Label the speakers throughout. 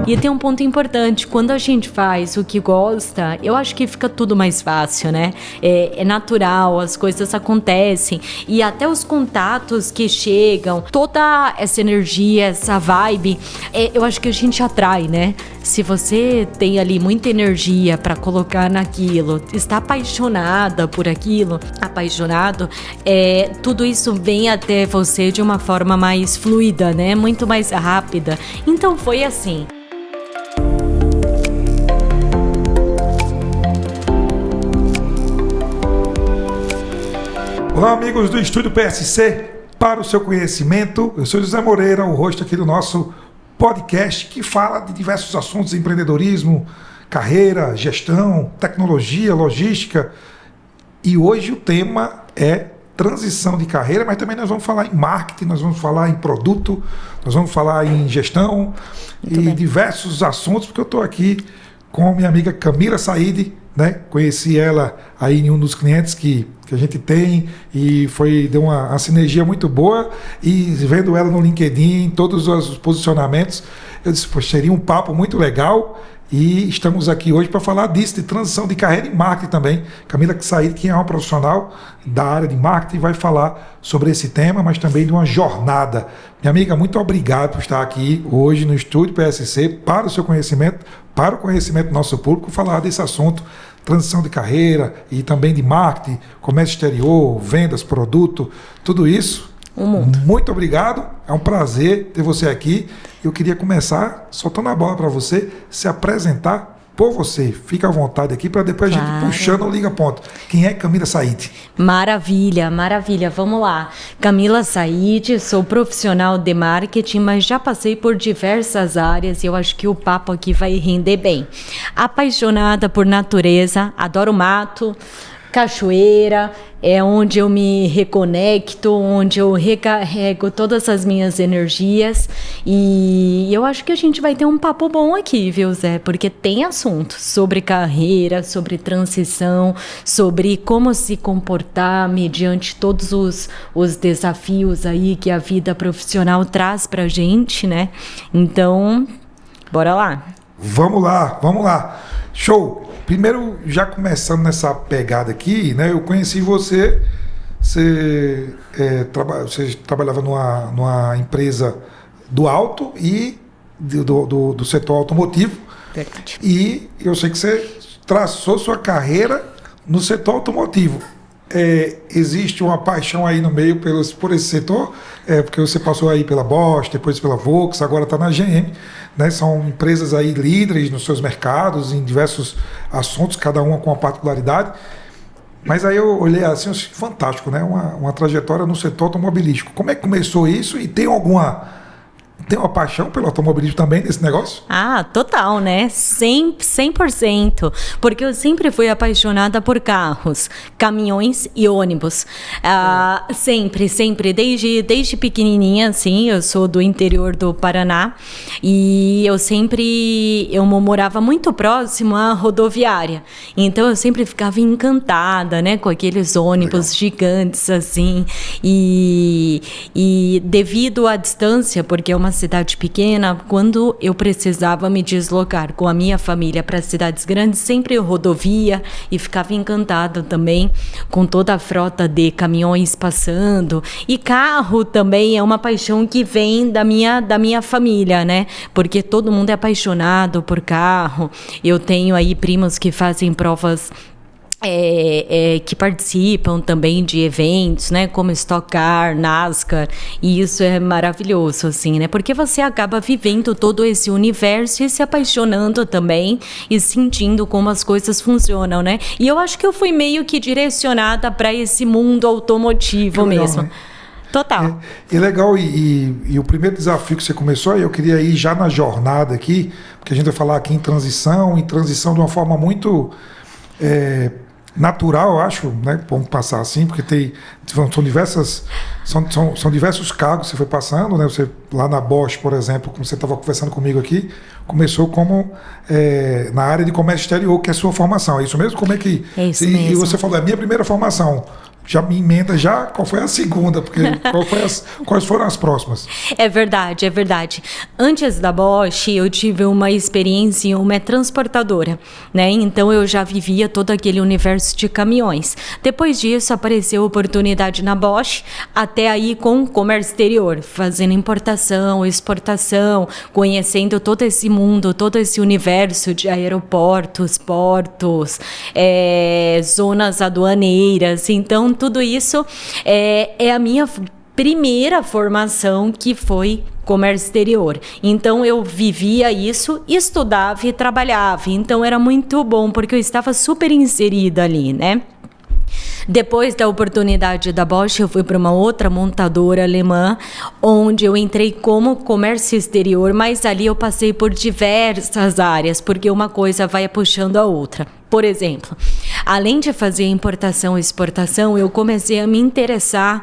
Speaker 1: E tem um ponto importante, quando a gente faz o que gosta, eu acho que fica tudo mais fácil, né? É natural, as coisas acontecem, e até os contatos que chegam, toda essa energia, essa vibe, eu acho que a gente atrai, né? Se você tem ali muita energia para colocar naquilo, está apaixonada por aquilo, apaixonado, tudo isso vem até você de uma forma mais fluida, né? Muito mais rápida. Então foi assim.
Speaker 2: Olá, amigos do Estúdio PSC. Para o seu conhecimento, eu sou José Moreira, o host aqui do nosso podcast que fala de diversos assuntos: empreendedorismo, carreira, gestão, tecnologia, logística. E hoje o tema é transição de carreira, mas também nós vamos falar em marketing, nós vamos falar em produto, nós vamos falar em gestão diversos assuntos, porque eu estou aqui com minha amiga Camila Said, né? Conheci ela aí em um dos clientes que a gente tem e deu uma sinergia muito boa, e vendo ela no LinkedIn, todos os posicionamentos, eu disse, poxa, seria um papo muito legal. E estamos aqui hoje para falar disso, de transição de carreira em marketing também. Camila Said, que é uma profissional da área de marketing, vai falar sobre esse tema, mas também de uma jornada. Minha amiga, muito obrigado por estar aqui hoje no Estúdio PSC, para o seu conhecimento, para o conhecimento do nosso público, falar desse assunto, transição de carreira e também de marketing, comércio exterior, vendas, produto, tudo isso. Muito obrigado, é um prazer ter você aqui. Eu queria começar soltando a bola para você se apresentar por você. Fica à vontade aqui para depois a gente puxando o liga-ponto. Quem é Camila Said?
Speaker 1: Maravilha, maravilha. Vamos lá. Camila Said, sou profissional de marketing, mas já passei por diversas áreas e eu acho que o papo aqui vai render bem. Apaixonada por natureza, adoro mato, cachoeira, é onde eu me reconecto, onde eu recarrego todas as minhas energias, e eu acho que a gente vai ter um papo bom aqui, viu, Zé? Porque tem assunto sobre carreira, sobre transição, sobre como se comportar mediante todos os desafios aí que a vida profissional traz pra gente, né? Então, bora lá.
Speaker 2: Vamos lá. Show! Primeiro, já começando nessa pegada aqui, né? Eu conheci você, você trabalhava numa empresa do auto e do setor automotivo.
Speaker 1: Verdade.
Speaker 2: E eu sei que você traçou sua carreira no setor automotivo. Existe uma paixão aí no meio por esse setor, porque você passou aí pela Bosch, depois pela Volks, agora está na GM, né? São empresas aí líderes nos seus mercados, em diversos assuntos, cada uma com uma particularidade. Mas aí eu olhei assim, fantástico, né? Uma trajetória no setor automobilístico. Como é que começou isso? E tem uma paixão pelo automobilismo também nesse negócio?
Speaker 1: Ah, total, né? 100%. Porque eu sempre fui apaixonada por carros, caminhões e ônibus. Sempre. Desde pequenininha, assim, eu sou do interior do Paraná. E eu morava muito próximo à rodoviária. Então, eu sempre ficava encantada, né? Com aqueles ônibus gigantes, assim. E devido à distância, porque é uma cidade pequena, quando eu precisava me deslocar com a minha família para cidades grandes, sempre eu rodovia e ficava encantada também com toda a frota de caminhões passando. E carro também é uma paixão que vem da minha família, né? Porque todo mundo é apaixonado por carro. Eu tenho aí primos que fazem provas que participam também de eventos, né, como Stock Car, NASCAR, e isso é maravilhoso, assim, né, porque você acaba vivendo todo esse universo e se apaixonando também e sentindo como as coisas funcionam, né, e eu acho que eu fui meio que direcionada para esse mundo automotivo legal, mesmo. Né? Total.
Speaker 2: É legal, e o primeiro desafio que você começou, eu queria ir já na jornada aqui, porque a gente vai falar aqui em transição de uma forma muito natural, eu acho, né? Vamos passar assim, porque são diversos cargos que você foi passando, né? Você lá na Bosch, por exemplo, como você estava conversando comigo aqui, começou como na área de comércio exterior, que é a sua formação, é isso mesmo? Como é que...
Speaker 1: É isso mesmo.
Speaker 2: E você falou, a minha primeira formação já me emenda já qual foi a segunda, porque quais foram as próximas?
Speaker 1: É verdade, é verdade. Antes da Bosch, eu tive uma experiência em uma transportadora, né? Então eu já vivia todo aquele universo de caminhões. Depois disso, apareceu oportunidade na Bosch, até aí com comércio exterior, fazendo importação, exportação, conhecendo todo esse mundo, todo esse universo de aeroportos, portos, zonas aduaneiras. Então, tudo isso é a minha primeira formação, que foi comércio exterior. Então eu vivia isso, estudava e trabalhava. Então era muito bom, porque eu estava super inserida ali, né? Depois da oportunidade da Bosch, eu fui para uma outra montadora alemã, onde eu entrei como comércio exterior, mas ali eu passei por diversas áreas, porque uma coisa vai puxando a outra. Por exemplo, além de fazer importação e exportação, eu comecei a me interessar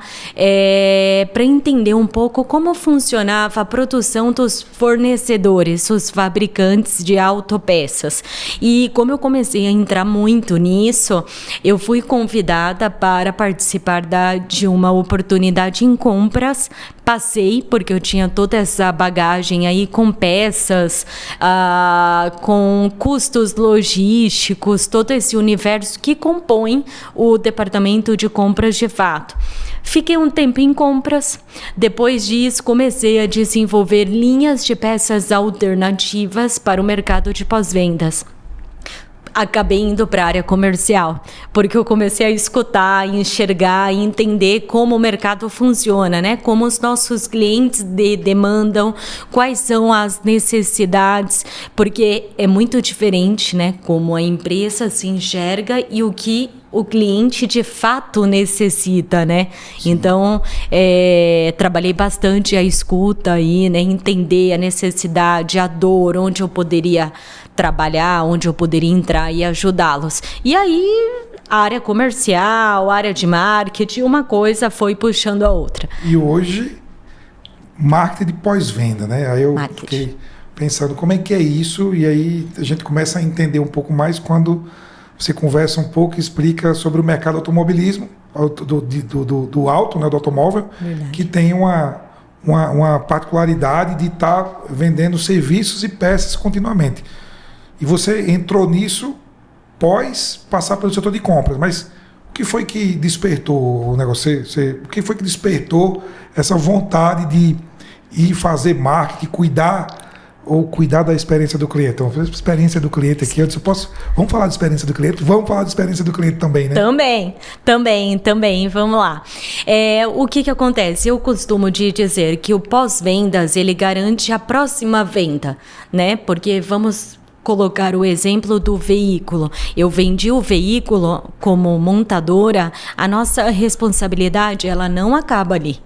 Speaker 1: para entender um pouco como funcionava a produção dos fornecedores, os fabricantes de autopeças. E como eu comecei a entrar muito nisso, eu fui convidada para participar de uma oportunidade em compras. Passei, porque eu tinha toda essa bagagem aí com peças, com custos logísticos, todo esse universo que compõe o departamento de compras de fato. Fiquei um tempo em compras. Depois disso, comecei a desenvolver linhas de peças alternativas para o mercado de pós-vendas. Acabei indo para a área comercial, porque eu comecei a escutar, enxergar e entender como o mercado funciona, né? Como os nossos clientes demandam, quais são as necessidades, porque é muito diferente, né? Como a empresa se enxerga e o que o cliente de fato necessita, né? Sim. Então, trabalhei bastante a escuta aí, né? Entender a necessidade, a dor, onde eu poderia trabalhar, onde eu poderia entrar e ajudá-los. E aí, a área comercial, a área de marketing, uma coisa foi puxando a outra.
Speaker 2: E hoje, marketing de pós-venda, né? Aí eu fiquei pensando como é que é isso, e aí a gente começa a entender um pouco mais quando você conversa um pouco e explica sobre o mercado do automobilismo, do auto, né, do automóvel. Verdade. Que tem uma particularidade de estar vendendo serviços e peças continuamente. E você entrou nisso pós passar pelo setor de compras. Mas o que foi que despertou o negócio? O que foi que despertou essa vontade de ir fazer marketing, cuidar da experiência do cliente? Então, experiência do cliente aqui, eu disse, vamos falar de experiência do cliente? Vamos falar de experiência do cliente também, né?
Speaker 1: Também, vamos lá. O que acontece? Eu costumo dizer que o pós-vendas, ele garante a próxima venda, né? Porque vamos colocar o exemplo do veículo. Eu vendi o veículo como montadora, a nossa responsabilidade, ela não acaba ali.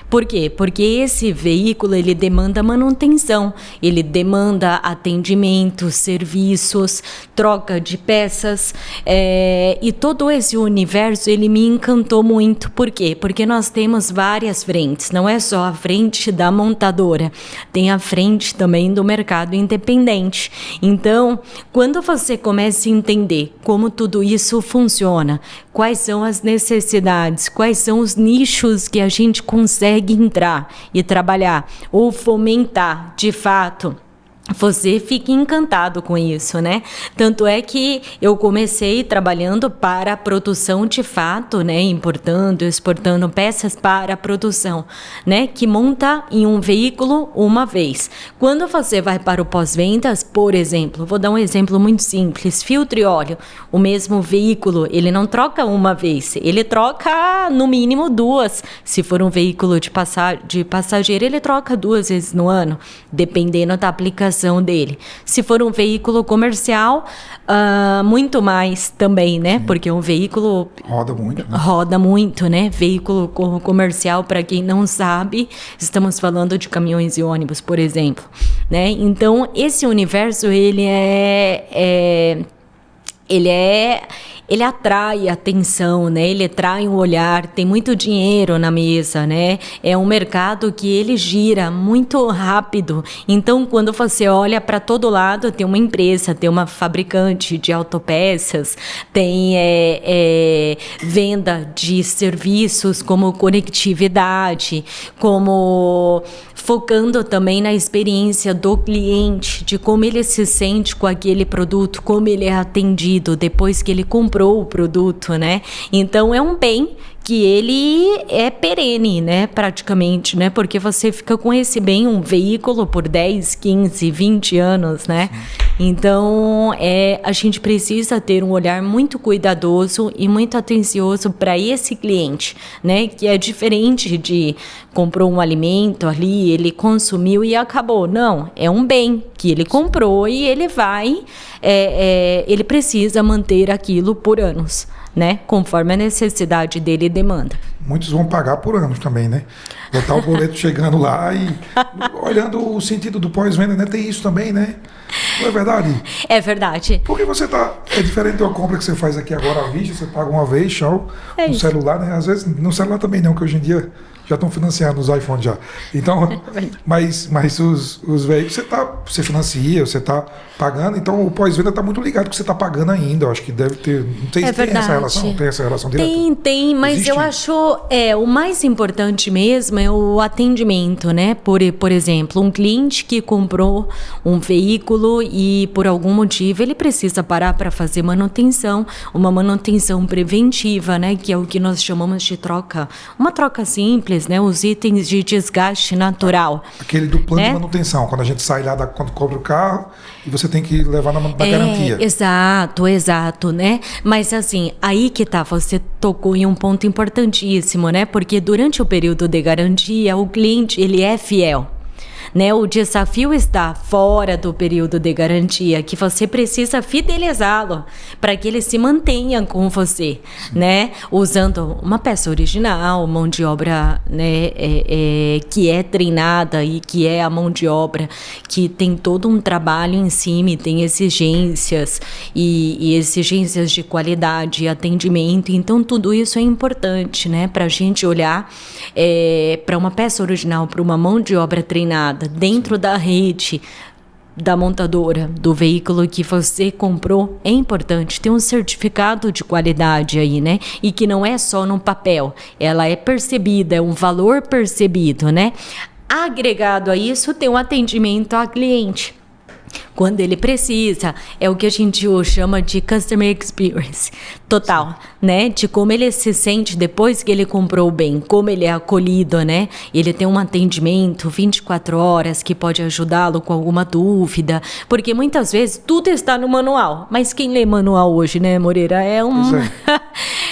Speaker 1: Por quê? Porque esse veículo, ele demanda manutenção, ele demanda atendimento, serviços, troca de peças, e todo esse universo, ele me encantou muito. Por quê? Porque nós temos várias frentes, não é só a frente da montadora, tem a frente também do mercado independente. Então, quando você começa a entender como tudo isso funciona, quais são as necessidades, quais são os nichos que a gente consegue entrar e trabalhar ou fomentar de fato, você fica encantado com isso, né? Tanto é que eu comecei trabalhando para a produção de fato, né? Importando, exportando peças para a produção, né? Que monta em um veículo uma vez. Quando você vai para o pós-vendas, por exemplo, vou dar um exemplo muito simples, filtro e óleo. O mesmo veículo, ele não troca uma vez, ele troca no mínimo duas. Se for um veículo de passageiro, ele troca 2 vezes no ano, dependendo da aplicação dele. Se for um veículo comercial, muito mais também, né? Sim. Porque um veículo roda muito, né? Veículo comercial, para quem não sabe, estamos falando de caminhões e ônibus, por exemplo, né? Então, esse universo, ele é ele atrai atenção, né? Ele atrai um olhar, tem muito dinheiro na mesa, né? É um mercado que ele gira muito rápido. Então, quando você olha para todo lado, tem uma empresa, tem uma fabricante de autopeças, tem venda de serviços como conectividade, como focando também na experiência do cliente, de como ele se sente com aquele produto, como ele é atendido depois que ele comprou o produto, né? Então, é um bem que ele é perene, né, praticamente, né, porque você fica com esse bem, um veículo por 10, 15, 20 anos, né, então a gente precisa ter um olhar muito cuidadoso e muito atencioso para esse cliente, né, que é diferente de comprou um alimento ali, ele consumiu e acabou, não, é um bem que ele comprou e ele vai, ele precisa manter aquilo por anos, né? Conforme a necessidade dele e demanda.
Speaker 2: Muitos vão pagar por anos também, né? Botar o boleto chegando lá e olhando o sentido do pós-venda, né? Tem isso também, né? Não é verdade?
Speaker 1: É verdade.
Speaker 2: Porque você tá... É diferente de uma compra que você faz aqui agora à vista, você paga uma vez, tchau, no celular, né? Às vezes, no celular também não, que hoje em dia já estão financiando os iPhones já. Então, mas os veículos você financia, você está pagando, então o pós-venda está muito ligado que você está pagando ainda. Eu acho que deve ter. Não sei se tem essa relação, tem essa relação direta.
Speaker 1: Tem, mas existe? Eu acho o mais importante mesmo é o atendimento, né? Por exemplo, um cliente que comprou um veículo e por algum motivo ele precisa parar para fazer manutenção, uma manutenção preventiva, né? Que é o que nós chamamos de troca. Uma troca simples, né, os itens de desgaste natural.
Speaker 2: Aquele do plano de manutenção, quando a gente sai lá quando compra o carro e você tem que levar na garantia.
Speaker 1: Exato, né? Mas assim, aí que tá, você tocou em um ponto importantíssimo, né? Porque durante o período de garantia, o cliente, ele é fiel. Né, o desafio está fora do período de garantia, que você precisa fidelizá-lo para que ele se mantenha com você, né, usando uma peça original, mão de obra, né, que é treinada e que é a mão de obra que tem todo um trabalho em cima e tem exigências e exigências de qualidade e atendimento. Então tudo isso é importante, né, para a gente olhar para uma peça original, para uma mão de obra treinada dentro da rede da montadora, do veículo que você comprou. É importante ter um certificado de qualidade aí, né? E que não é só no papel, ela é percebida, é um valor percebido, né? Agregado a isso, tem um atendimento ao cliente. Quando ele precisa, é o que a gente hoje chama de customer experience total, né? De como ele se sente depois que ele comprou o bem, como ele é acolhido, né? Ele tem um atendimento 24 horas que pode ajudá-lo com alguma dúvida, porque muitas vezes tudo está no manual, mas quem lê manual hoje, né, Moreira?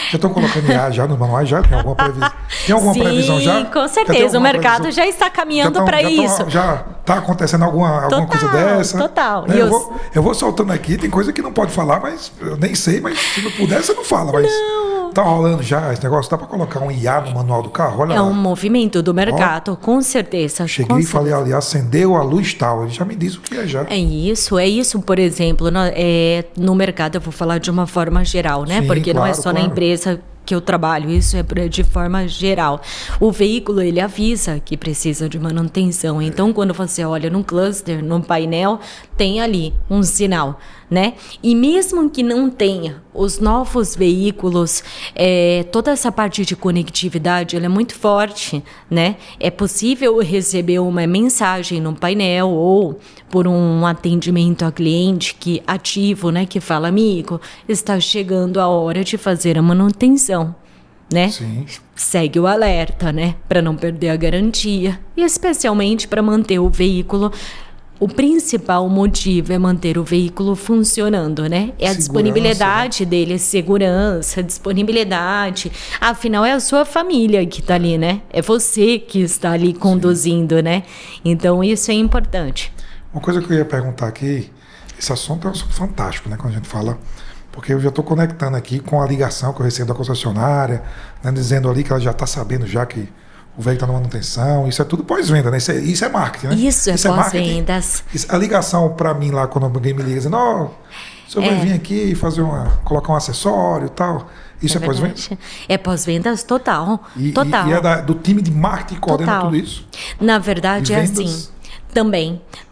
Speaker 2: Já estão colocando IA já nos manuais, já? Tem alguma previsão? Tem alguma previsão já?
Speaker 1: Sim, com certeza. O mercado já está caminhando para isso.
Speaker 2: Já está acontecendo alguma coisa dessa?
Speaker 1: Total.
Speaker 2: Né? Eu vou soltando aqui, tem coisa que não pode falar, mas eu nem sei, mas se não puder, você não fala. Mas tá rolando já esse negócio, dá para colocar um IA no manual do carro? Olha,
Speaker 1: é um movimento do mercado, com certeza.
Speaker 2: Cheguei e falei ali, acendeu a luz tal, ele já me diz o que é já.
Speaker 1: É isso, por exemplo, no mercado eu vou falar de uma forma geral, né?
Speaker 2: Sim,
Speaker 1: porque
Speaker 2: claro,
Speaker 1: não é só na empresa que eu trabalho, isso é de forma geral. O veículo, ele avisa que precisa de manutenção. Então, quando você olha num cluster, num painel, tem ali um sinal, né? E mesmo que não tenha, os novos veículos, toda essa parte de conectividade, ela é muito forte, né? É possível receber uma mensagem no painel ou por um atendimento ao cliente ativo, né? Que fala, amigo, está chegando a hora de fazer a manutenção, né?
Speaker 2: Sim.
Speaker 1: Segue o alerta, né? Para não perder a garantia e especialmente para manter o veículo. O principal motivo é manter o veículo funcionando, né? É a disponibilidade dele, segurança, disponibilidade. Afinal, é a sua família que está ali, né? É você que está ali conduzindo, né? Então, isso é importante.
Speaker 2: Uma coisa que eu ia perguntar aqui, esse assunto é um assunto fantástico, né? Quando a gente fala, porque eu já estou conectando aqui com a ligação que eu recebo da concessionária, né? Dizendo ali que ela já está sabendo já que o veículo está na manutenção, isso é tudo pós-venda, né? Isso é marketing, né?
Speaker 1: Isso é pós-vendas.
Speaker 2: A ligação para mim lá, quando alguém me liga dizendo, Se eu vai vir aqui e colocar um acessório e tal, isso é pós-venda?
Speaker 1: É pós-vendas total.
Speaker 2: Total. E é do time de marketing que coordena tudo isso?
Speaker 1: Na verdade, é assim.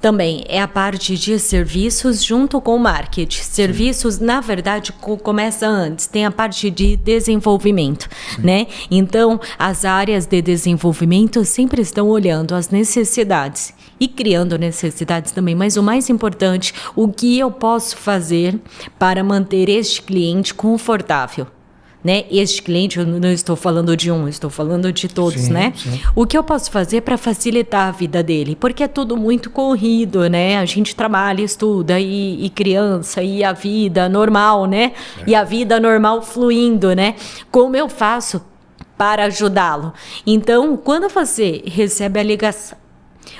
Speaker 1: Também é a parte de serviços junto com o marketing. Serviços, na verdade, começa antes. Tem a parte de desenvolvimento, né? Então, as áreas de desenvolvimento sempre estão olhando as necessidades e criando necessidades também. Mas o mais importante, o que eu posso fazer para manter este cliente confortável? Né? Este cliente, eu não estou falando de um, estou falando de todos, né? Sim. O que eu posso fazer para facilitar a vida dele? Porque é tudo muito corrido, né? A gente trabalha, estuda, e criança, e a vida normal, né? E a vida normal fluindo, né? Como eu faço para ajudá-lo? Então, quando você recebe a ligação,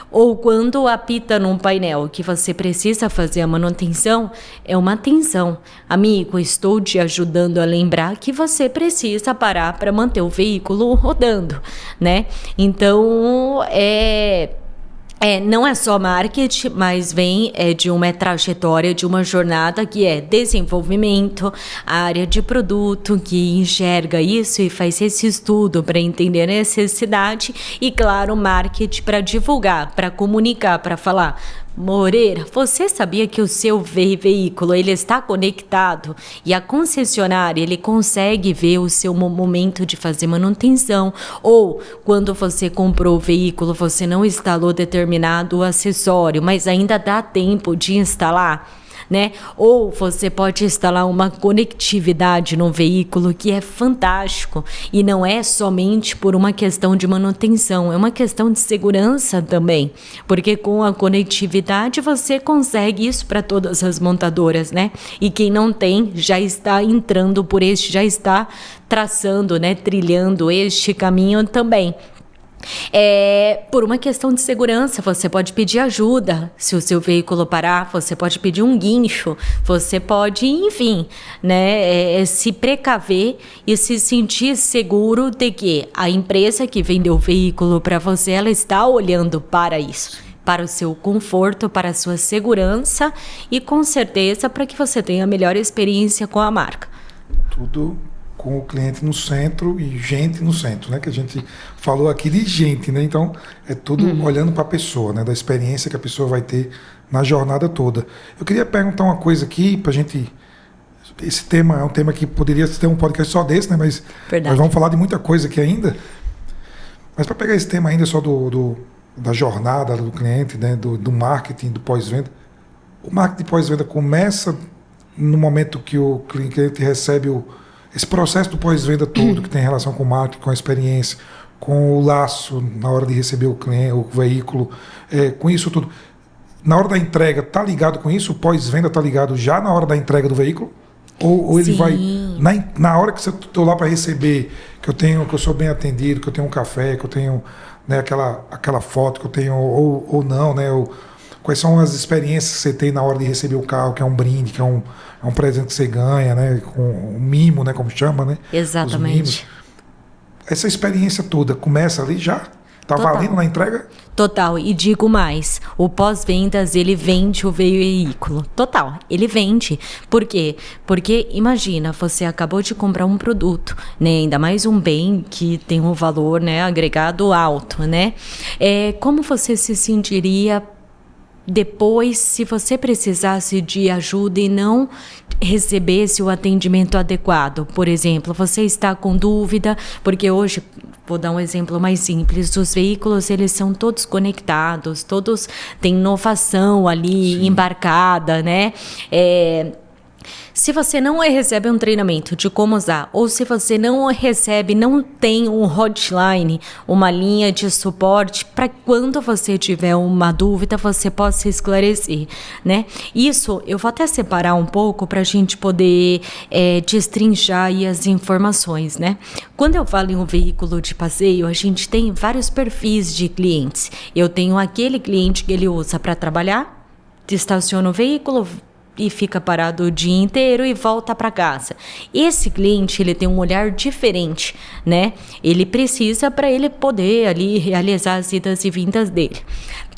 Speaker 1: ou quando apita num painel que você precisa fazer a manutenção, é uma atenção. Amigo, estou te ajudando a lembrar que você precisa parar para manter o veículo rodando, né? Então, não é só marketing, mas vem de uma trajetória, de uma jornada que é desenvolvimento, a área de produto que enxerga isso e faz esse estudo para entender a necessidade e, claro, marketing para divulgar, para comunicar, para falar: Moreira, você sabia que o seu veículo ele está conectado e a concessionária ele consegue ver o seu momento de fazer manutenção, ou quando você comprou o veículo você não instalou determinado acessório, mas ainda dá tempo de instalar, né? Ou você pode instalar uma conectividade no veículo que é fantástico e não é somente por uma questão de manutenção, é uma questão de segurança também, porque com a conectividade você consegue isso para todas as montadoras, né? E quem não tem já está entrando por já está traçando, né? Trilhando este caminho também. Por uma questão de segurança, você pode pedir ajuda se o seu veículo parar, você pode pedir um guincho, você pode, enfim, né, se precaver e se sentir seguro de que a empresa que vendeu o veículo para você, ela está olhando para isso, para o seu conforto, para a sua segurança e, com certeza, para que você tenha a melhor experiência com a marca.
Speaker 2: Tudo com o cliente no centro e gente no centro, né? Que a gente falou aqui de gente, né? Então, é tudo olhando para a pessoa, né? Da experiência que a pessoa vai ter na jornada toda. Eu queria perguntar uma coisa aqui para a gente... Esse tema é um tema que poderia ter um podcast só desse, né? Mas nós vamos falar de muita coisa aqui ainda. Mas para pegar esse tema ainda só da jornada do cliente, né? Do marketing, do pós-venda. O marketing pós-venda começa no momento que o cliente recebe esse processo do pós-venda todo, que tem relação com o marketing, com a experiência, com o laço na hora de receber o cliente, o veículo, com isso tudo. Na hora da entrega, tá ligado com isso? O pós-venda tá ligado já na hora da entrega do veículo? Ou ele vai... Na hora que eu estou lá para receber, que eu sou bem atendido, que eu tenho um café, que eu tenho, né, aquela foto que eu tenho, ou não, né? Quais são as experiências que você tem na hora de receber o carro, que é um brinde, que é um presente que você ganha, né? Com um mimo, né? Como chama, né?
Speaker 1: Exatamente.
Speaker 2: Essa experiência toda começa ali já? Tá valendo na entrega?
Speaker 1: Total. E digo mais, o pós-vendas, ele vende o veículo. Total, ele vende. Por quê? Porque, imagina, você acabou de comprar um produto, né? Ainda mais um bem que tem um valor, né, agregado alto, né? Como você se sentiria depois, se você precisasse de ajuda e não recebesse o atendimento adequado? Por exemplo, você está com dúvida, porque hoje, vou dar um exemplo mais simples, os veículos, eles são todos conectados, todos têm inovação ali embarcada, né? Se você não recebe um treinamento de como usar, ou se você não tem um hotline, uma linha de suporte, para quando você tiver uma dúvida, você possa esclarecer, né? Isso eu vou até separar um pouco para a gente poder destrinchar aí as informações, né? Quando eu falo em um veículo de passeio, a gente tem vários perfis de clientes. Eu tenho aquele cliente que ele usa para trabalhar, estaciona o veículo e fica parado o dia inteiro e volta para casa. Esse cliente, ele tem um olhar diferente, né? Ele precisa para ele poder ali realizar as idas e vindas dele.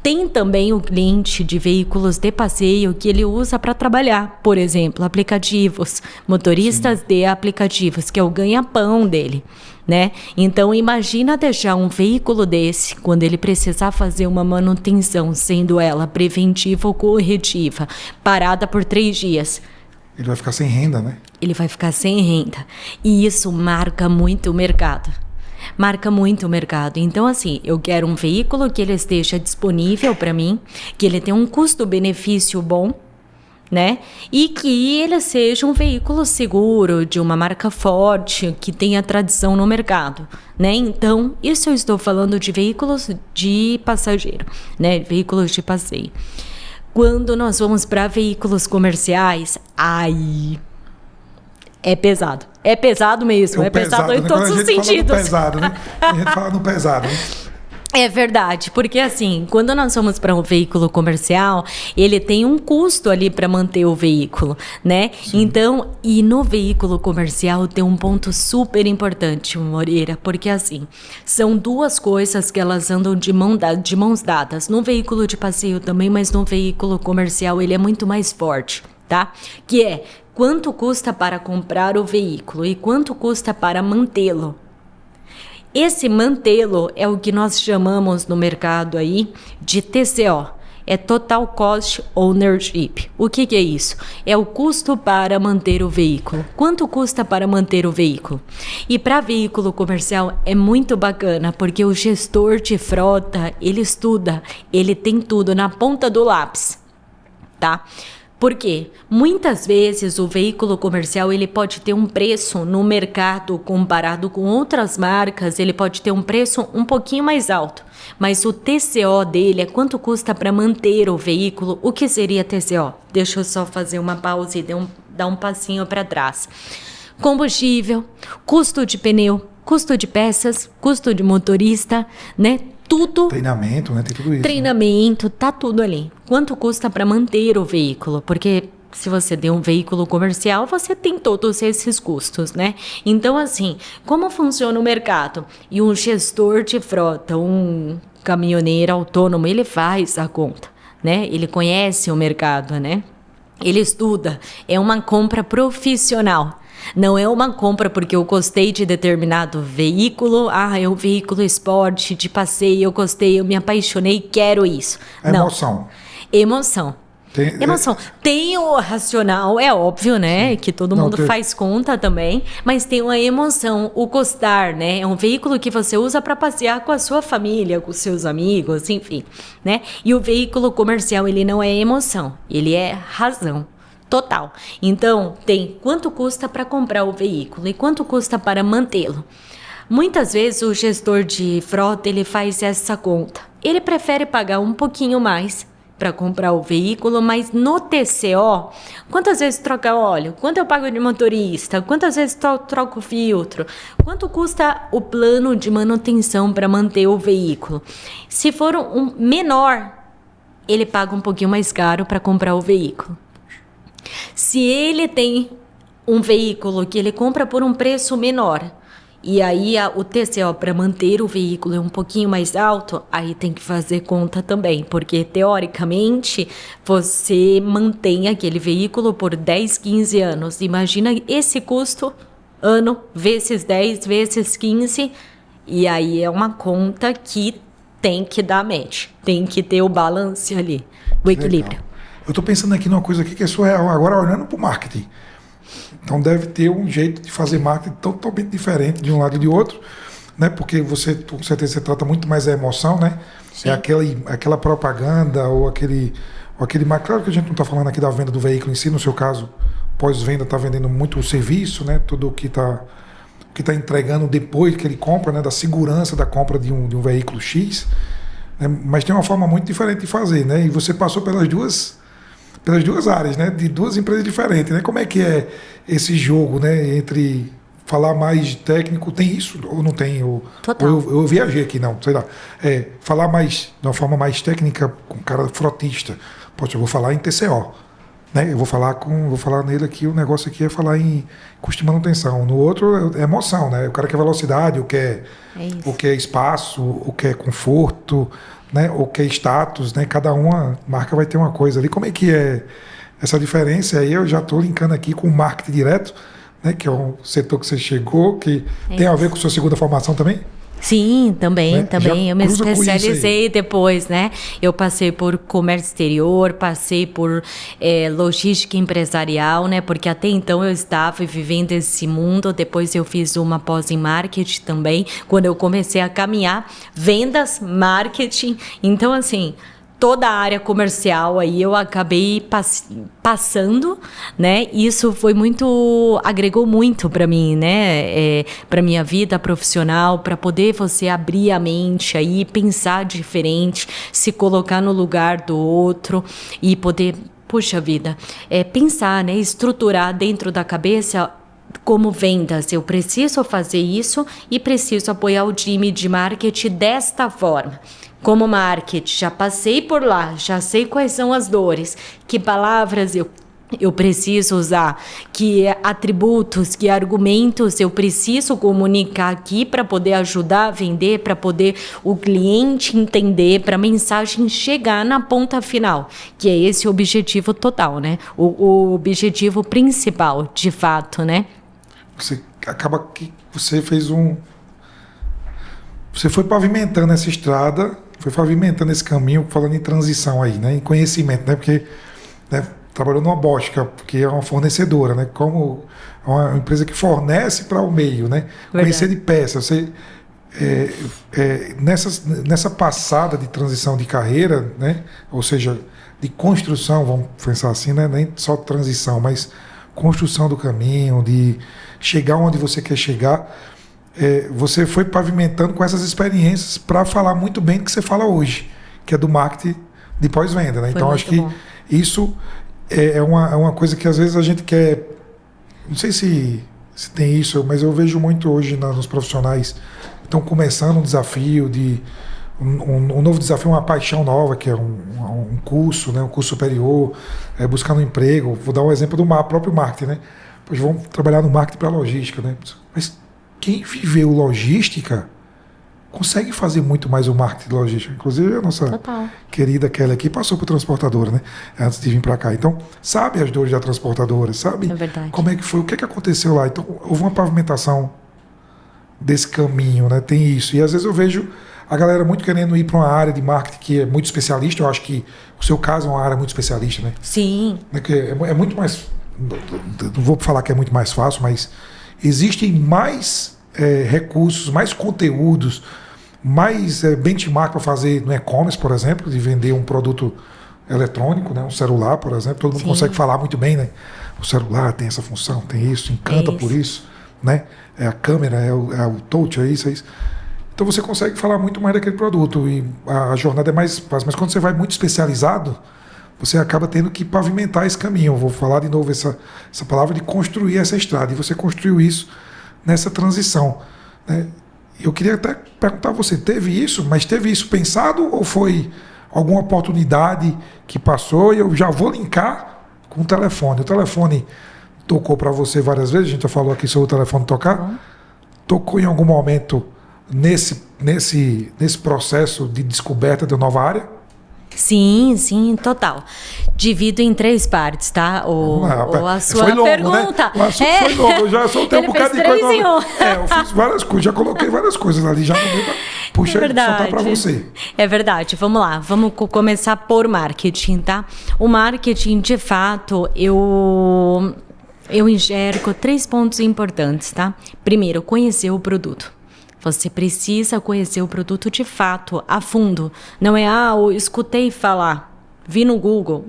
Speaker 1: Tem também o cliente de veículos de passeio que ele usa para trabalhar, por exemplo, aplicativos, motoristas de aplicativos, que é o ganha-pão dele, né? Então, imagina deixar um veículo desse, quando ele precisar fazer uma manutenção, sendo ela preventiva ou corretiva, parada por 3 dias.
Speaker 2: Ele vai ficar sem renda, né?
Speaker 1: Ele vai ficar sem renda. E isso marca muito o mercado. Marca muito o mercado. Então, assim, eu quero um veículo que ele esteja disponível para mim, que ele tenha um custo-benefício bom, né? E que ele seja um veículo seguro, de uma marca forte, que tenha tradição no mercado, né? Então, isso eu estou falando de veículos de passageiro, né? Veículos de passeio. Quando nós vamos para veículos comerciais, aí é pesado. É pesado mesmo. É pesado em todos os sentidos.
Speaker 2: Pesado, né? A gente fala no pesado, né?
Speaker 1: É verdade, porque assim, quando nós vamos para um veículo comercial, ele tem um custo ali para manter o veículo, né? Sim. Então, e no veículo comercial tem um ponto super importante, Moreira, porque assim, são 2 coisas que elas andam de mãos dadas. No veículo de passeio também, mas no veículo comercial ele é muito mais forte, tá? Que é quanto custa para comprar o veículo e quanto custa para mantê-lo. Esse mantê-lo é o que nós chamamos no mercado aí de TCO, é Total Cost Ownership. O que é isso? É o custo para manter o veículo. Quanto custa para manter o veículo? E para veículo comercial é muito bacana, porque o gestor de frota, ele estuda, ele tem tudo na ponta do lápis, tá? Por quê? Muitas vezes o veículo comercial ele pode ter um preço no mercado comparado com outras marcas, ele pode ter um preço um pouquinho mais alto, mas o TCO dele é quanto custa para manter o veículo. O que seria TCO? Deixa eu só fazer uma pausa e dar um passinho para trás. Combustível, custo de pneu, custo de peças, custo de motorista, né? Tudo.
Speaker 2: Treinamento, né? Tem tudo isso.
Speaker 1: Treinamento, tá tudo ali. Quanto custa para manter o veículo? Porque se você tem um veículo comercial, você tem todos esses custos, né? Então, assim, como funciona o mercado? E um gestor de frota, um caminhoneiro autônomo, ele faz a conta, né? Ele conhece o mercado, né? Ele estuda. É uma compra profissional. Não é uma compra porque eu gostei de determinado veículo. Ah, é um veículo esporte, de passeio, eu gostei, eu me apaixonei, quero isso.
Speaker 2: É emoção.
Speaker 1: Emoção. Emoção. Tem o racional, é óbvio, né? Sim. Que todo mundo faz conta também, mas tem uma emoção, o gostar, né? É um veículo que você usa para passear com a sua família, com os seus amigos, enfim, né? E o veículo comercial, ele não é emoção, ele é razão. Total. Então, tem quanto custa para comprar o veículo e quanto custa para mantê-lo. Muitas vezes o gestor de frota, ele faz essa conta. Ele prefere pagar um pouquinho mais para comprar o veículo, mas no TCO, quantas vezes troca óleo? Quanto eu pago de motorista? Quantas vezes troco o filtro? Quanto custa o plano de manutenção para manter o veículo? Se for um menor, ele paga um pouquinho mais caro para comprar o veículo. Se ele tem um veículo que ele compra por um preço menor e aí o TCO para manter o veículo é um pouquinho mais alto, aí tem que fazer conta também, porque teoricamente você mantém aquele veículo por 10, 15 anos. Imagina esse custo, ano, vezes 10, vezes 15, e aí é uma conta que tem que dar match, tem que ter o balance ali, o equilíbrio.
Speaker 2: Legal. Eu estou pensando aqui numa coisa aqui que é surreal, agora olhando para o marketing. Então deve ter um jeito de fazer marketing totalmente diferente de um lado e de outro, né? Porque você, com certeza, você trata muito mais a emoção, né? Sim. É aquela propaganda ou aquele marketing. Claro que a gente não está falando aqui da venda do veículo em si, no seu caso, pós-venda está vendendo muito o serviço, né? Tudo o que está entregando depois que ele compra, né? Da segurança da compra de um veículo X, né? Mas tem uma forma muito diferente de fazer, né? E você passou pelas duas áreas, né? De 2 empresas diferentes, né? Como é que é esse jogo, né? Entre falar mais técnico, tem isso ou não tem?
Speaker 1: Total.
Speaker 2: Ou eu viajei aqui, não, sei lá. Falar mais, de uma forma mais técnica com cara frotista. Poxa, eu vou falar em TCO, né? Eu vou falar nele aqui, o negócio aqui é falar em custo de manutenção. No outro é emoção, né? O cara quer velocidade, ou quer espaço, ou quer conforto, né? Ou que é status, né? Cada uma marca vai ter uma coisa ali. Como é que é essa diferença? Aí eu já estou linkando aqui com o marketing direto, né? Que é um setor que você chegou, que tem a ver com sua segunda formação também?
Speaker 1: Sim, também,
Speaker 2: Né?
Speaker 1: também. Eu me
Speaker 2: Cruza com isso aí.
Speaker 1: especializei depois, né? Eu passei por comércio exterior, passei por logística empresarial, né? Porque até então eu estava vivendo esse mundo. Depois eu fiz uma pós em marketing também, quando eu comecei a caminhar, vendas, marketing. Então, assim, toda a área comercial aí eu acabei passando, né? Isso foi agregou muito para mim, né? Para minha vida profissional, para poder você abrir a mente aí, pensar diferente, se colocar no lugar do outro e poder, puxa vida, pensar, né? Estruturar dentro da cabeça. Como vendas, eu preciso fazer isso e preciso apoiar o time de marketing desta forma. Como marketing, já passei por lá, já sei quais são as dores, que palavras eu preciso usar, que atributos, que argumentos eu preciso comunicar aqui para poder ajudar a vender, para poder o cliente entender, para a mensagem chegar na ponta final, que é esse o objetivo total, né? O objetivo principal, de fato, né?
Speaker 2: Você acaba que você fez Você foi pavimentando essa estrada, foi pavimentando esse caminho, falando em transição aí, né? Em conhecimento, né? Porque, né, trabalhou numa Bótica, que é uma fornecedora, né? Como é uma empresa que fornece para o meio, né?
Speaker 1: Verdade.
Speaker 2: Conhecer de peça. Você, nessa passada de transição de carreira, né? Ou seja, de construção, vamos pensar assim, né? Nem só transição, mas construção do caminho, de chegar onde você quer chegar. Você foi pavimentando com essas experiências para falar muito bem do que você fala hoje, que é do marketing de pós-venda, né? Então, acho que isso é uma coisa que às vezes a gente quer... Não sei se tem isso, mas eu vejo muito hoje nos profissionais que estão começando um desafio, um novo desafio, uma paixão nova, que é um curso, né? Um curso superior, buscando um emprego. Vou dar um exemplo do próprio marketing, né? Pois vamos trabalhar no marketing para logística, né? Mas quem viveu logística consegue fazer muito mais o marketing de logística. Inclusive a nossa querida Kelly aqui passou por transportadora, né? Antes de vir para cá. Então, sabe as dores da transportadora, sabe como é que foi, o que aconteceu lá. Então, houve uma pavimentação desse caminho, né? Tem isso. E às vezes eu vejo a galera muito querendo ir para uma área de marketing que é muito especialista. Eu acho que o seu caso é uma área muito especialista, né?
Speaker 1: Sim.
Speaker 2: É muito mais... Não vou falar que é muito mais fácil, mas existem mais recursos, mais conteúdos, mais benchmark para fazer no e-commerce, por exemplo, de vender um produto eletrônico, né? Um celular, por exemplo. Todo mundo consegue falar muito bem, né? O celular tem essa função, tem isso, encanta por isso, né? É a câmera, é o touch, é isso. Então você consegue falar muito mais daquele produto e a jornada é mais fácil. Mas quando você vai muito especializado, você acaba tendo que pavimentar esse caminho. Eu vou falar de novo essa palavra de construir essa estrada. E você construiu isso nessa transição, né? Eu queria até perguntar a você, teve isso pensado ou foi alguma oportunidade que passou? E eu já vou linkar com o telefone. O telefone tocou para você várias vezes, a gente já falou aqui sobre o telefone tocar. Tocou em algum momento nesse processo de descoberta de nova área?
Speaker 1: Sim, total. Divido em 3 partes, tá? A sua
Speaker 2: longo,
Speaker 1: pergunta.
Speaker 2: Né? O assunto foi longo, eu já soltei um bocado de coisa.
Speaker 1: Eu
Speaker 2: fiz várias coisas, já coloquei várias coisas ali, já no meio, puxa, soltar para você.
Speaker 1: É verdade, vamos lá, vamos começar por marketing, tá? O marketing, de fato, eu enxergo 3 pontos importantes, tá? Primeiro, conhecer o produto. Você precisa conhecer o produto de fato, a fundo. Não é, eu escutei falar, vi no Google.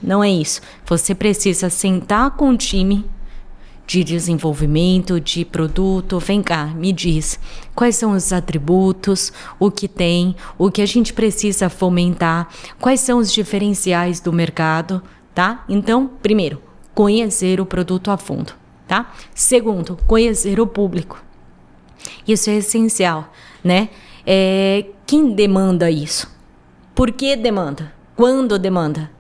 Speaker 1: Não é isso. Você precisa sentar com o time de desenvolvimento, de produto. Vem cá, me diz, quais são os atributos, o que tem, o que a gente precisa fomentar, quais são os diferenciais do mercado, tá? Então, primeiro, conhecer o produto a fundo, tá? Segundo, conhecer o público. Isso é essencial, né? Quem demanda isso? Por que demanda? Quando demanda?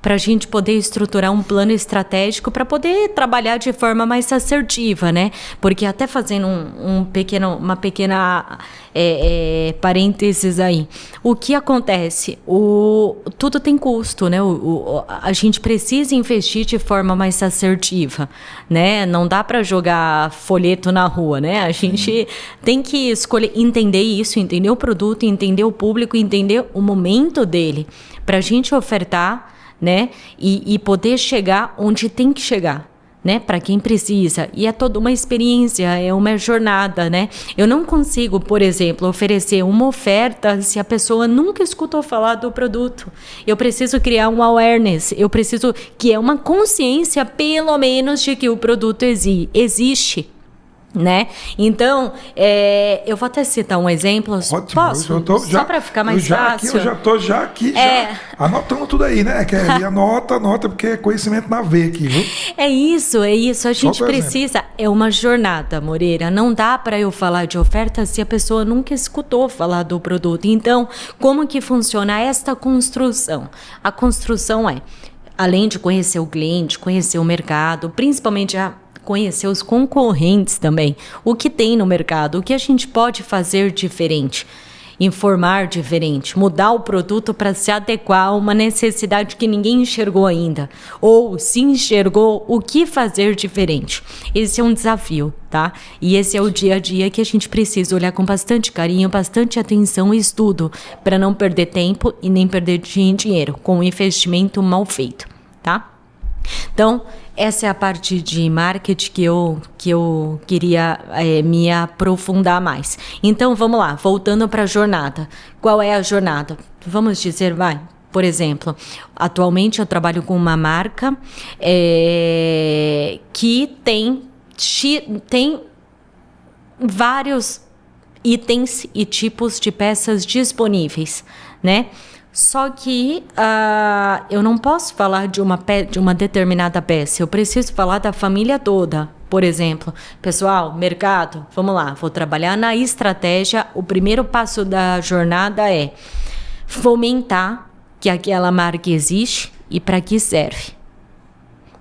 Speaker 1: para a gente poder estruturar um plano estratégico para poder trabalhar de forma mais assertiva, né? Porque até fazendo uma pequena parênteses aí, o que acontece? Tudo tem custo, né? A gente precisa investir de forma mais assertiva, né? Não dá para jogar folheto na rua, né? A gente tem que escolher, entender isso, entender o produto, entender o público, entender o momento dele, para a gente ofertar, né? E poder chegar onde tem que chegar, né? Para quem precisa. E é toda uma experiência, é uma jornada, né? Eu não consigo, por exemplo, oferecer uma oferta se a pessoa nunca escutou falar do produto. Eu preciso criar um awareness, eu preciso que é uma consciência, pelo menos, de que o produto existe. Né? Então, eu vou até citar um exemplo.
Speaker 2: Ótimo,
Speaker 1: posso? Só para ficar mais fácil.
Speaker 2: Eu já estou aqui anotando tudo aí, né? Que anota, porque é conhecimento na veia aqui, viu?
Speaker 1: É isso. A gente precisa. É uma jornada, Moreira. Não dá para eu falar de oferta se a pessoa nunca escutou falar do produto. Então, como que funciona esta construção? A construção além de conhecer o cliente, conhecer o mercado, principalmente conhecer os concorrentes também, o que tem no mercado, o que a gente pode fazer diferente, informar diferente, mudar o produto para se adequar a uma necessidade que ninguém enxergou ainda, ou se enxergou, o que fazer diferente. Esse é um desafio, tá? E esse é o dia a dia que a gente precisa olhar com bastante carinho, bastante atenção e estudo, para não perder tempo e nem perder dinheiro com um investimento mal feito, tá? Então, essa é a parte de marketing que eu queria me aprofundar mais. Então, vamos lá, voltando para a jornada. Qual é a jornada? Vamos dizer, por exemplo, atualmente eu trabalho com uma marca que tem vários itens e tipos de peças disponíveis, né? Só que eu não posso falar de uma determinada peça, eu preciso falar da família toda. Por exemplo, pessoal, mercado, vamos lá, vou trabalhar na estratégia. O primeiro passo da jornada é fomentar que aquela marca existe e para que serve.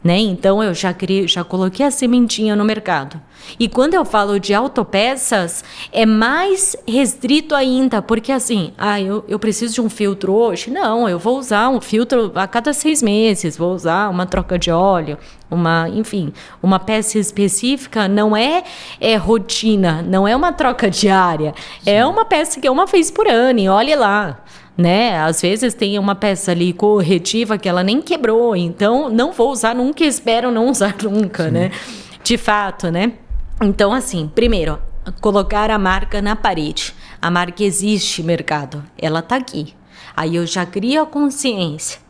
Speaker 1: Né? Então, eu já coloquei a sementinha no mercado. E quando eu falo de autopeças, é mais restrito ainda, porque assim, eu preciso de um filtro hoje? Não, eu vou usar um filtro a cada 6 meses, vou usar uma troca de óleo, uma peça específica, não é rotina, não é uma troca diária, é uma peça que é uma vez por ano, e olhe lá. Né? Às vezes tem uma peça ali corretiva que ela nem quebrou, então não vou usar nunca, espero não usar nunca, sim, né? De fato, né? Então, assim, primeiro, colocar a marca na parede. A marca existe, mercado, ela tá aqui. Aí eu já crio a consciência.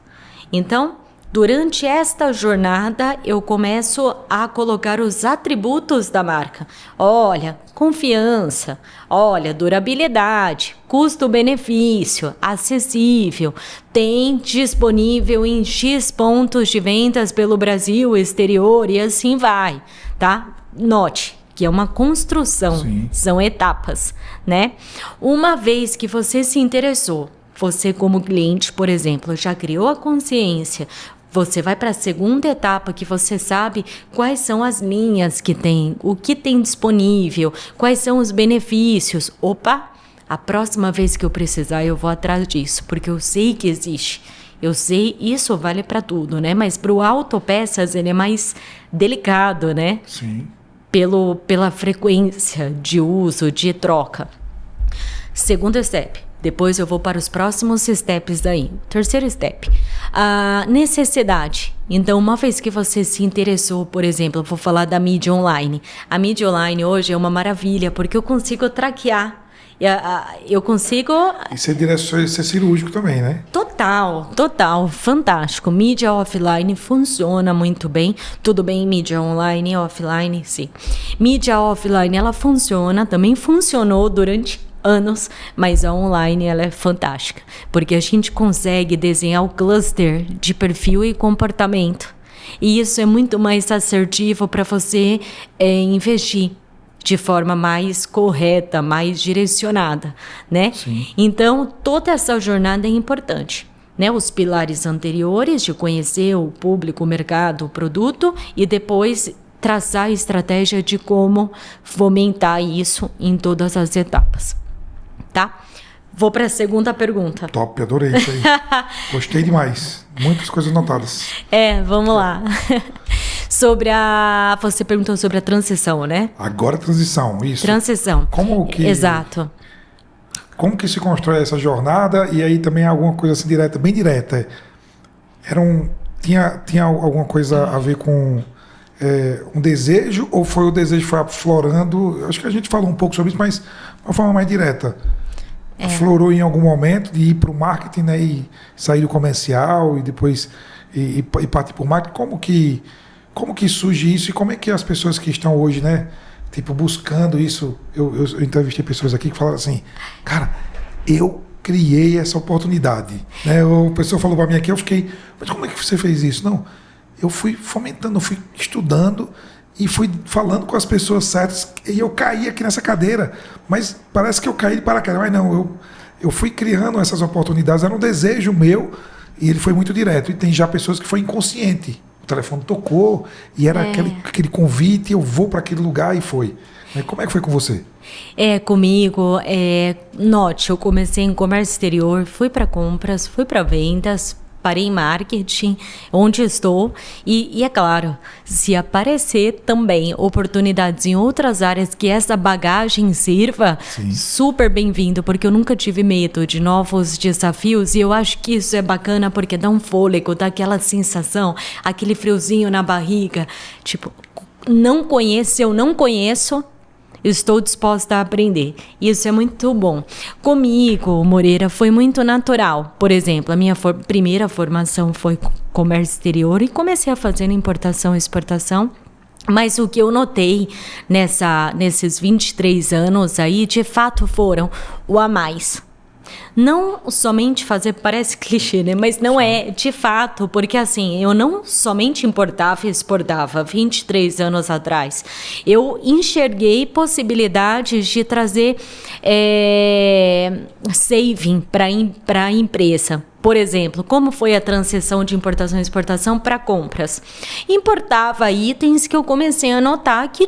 Speaker 1: Então, durante esta jornada, eu começo a colocar os atributos da marca. Olha, confiança, olha, durabilidade, custo-benefício, acessível, tem disponível em X pontos de vendas pelo Brasil, exterior e assim vai, tá? Note que é uma construção, sim, são etapas, né? Uma vez que você se interessou, você como cliente, por exemplo, já criou a consciência, você vai para a segunda etapa que você sabe quais são as linhas que tem, o que tem disponível, quais são os benefícios. Opa, a próxima vez que eu precisar eu vou atrás disso, porque eu sei que existe. Eu sei, isso vale para tudo, né? Mas para o autopeças ele é mais delicado, né?
Speaker 2: Sim.
Speaker 1: Pela frequência de uso, de troca. Segundo step. Depois eu vou para os próximos steps daí. Terceiro step, a necessidade. Então, uma vez que você se interessou, por exemplo, eu vou falar da mídia online. A mídia online hoje é uma maravilha, porque eu consigo traquear. Eu consigo...
Speaker 2: Isso é cirúrgico também, né?
Speaker 1: Total, fantástico. Mídia offline funciona muito bem. Tudo bem, mídia online e offline, sim. Mídia offline, ela funciona, também funcionou durante anos, mas a online ela é fantástica, porque a gente consegue desenhar o cluster de perfil e comportamento. E isso é muito mais assertivo para você investir de forma mais correta, mais direcionada, né?
Speaker 2: Sim.
Speaker 1: Então, toda essa jornada é importante, né, os pilares anteriores de conhecer o público, o mercado, o produto e depois traçar a estratégia de como fomentar isso em todas as etapas, tá? Vou para a segunda pergunta.
Speaker 2: Top, adorei isso aí. Gostei demais. Muitas coisas anotadas.
Speaker 1: Vamos lá. Você perguntou sobre a transição, né?
Speaker 2: Agora transição, isso.
Speaker 1: Transição. Exato.
Speaker 2: Como que se constrói essa jornada? E aí também alguma coisa assim direta, bem direta. Tinha alguma coisa a ver com um desejo, ou foi o desejo que foi aflorando? Acho que a gente falou um pouco sobre isso, mas de uma forma mais direta. Aflorou em algum momento de ir para o marketing, né, e sair do comercial e depois e partir para o marketing. Como que surge isso e como é que as pessoas que estão hoje, né, tipo, buscando isso? Eu entrevistei pessoas aqui que falaram assim, cara, eu criei essa oportunidade, né? A pessoa falou para mim aqui, eu fiquei, mas como é que você fez isso? Não, eu fui fomentando, eu fui estudando e fui falando com as pessoas certas e eu caí aqui nessa cadeira, mas parece que eu caí de paraquedas. Mas não, eu fui criando essas oportunidades, era um desejo meu e ele foi muito direto. E tem já pessoas que foi inconsciente. O telefone tocou e era aquele convite, eu vou para aquele lugar e foi. Como é que foi com você?
Speaker 1: Comigo, note, eu comecei em comércio exterior, fui para compras, fui para vendas, parei em marketing, onde estou, e é claro, se aparecer também oportunidades em outras áreas que essa bagagem sirva, sim, super bem-vindo, porque eu nunca tive medo de novos desafios, e eu acho que isso é bacana porque dá um fôlego, dá aquela sensação, aquele friozinho na barriga, tipo, eu não conheço, estou disposta a aprender. Isso é muito bom. Comigo, Moreira, foi muito natural. Por exemplo, a minha primeira formação foi comércio exterior e comecei a fazer importação e exportação. Mas o que eu notei nesses 23 anos aí, de fato, foram o a mais. Não somente fazer, parece clichê, né? Mas não é, de fato, porque assim, eu não somente importava e exportava 23 anos atrás. Eu enxerguei possibilidades de trazer saving para a empresa. Por exemplo, como foi a transição de importação e exportação para compras? Importava itens que eu comecei a notar que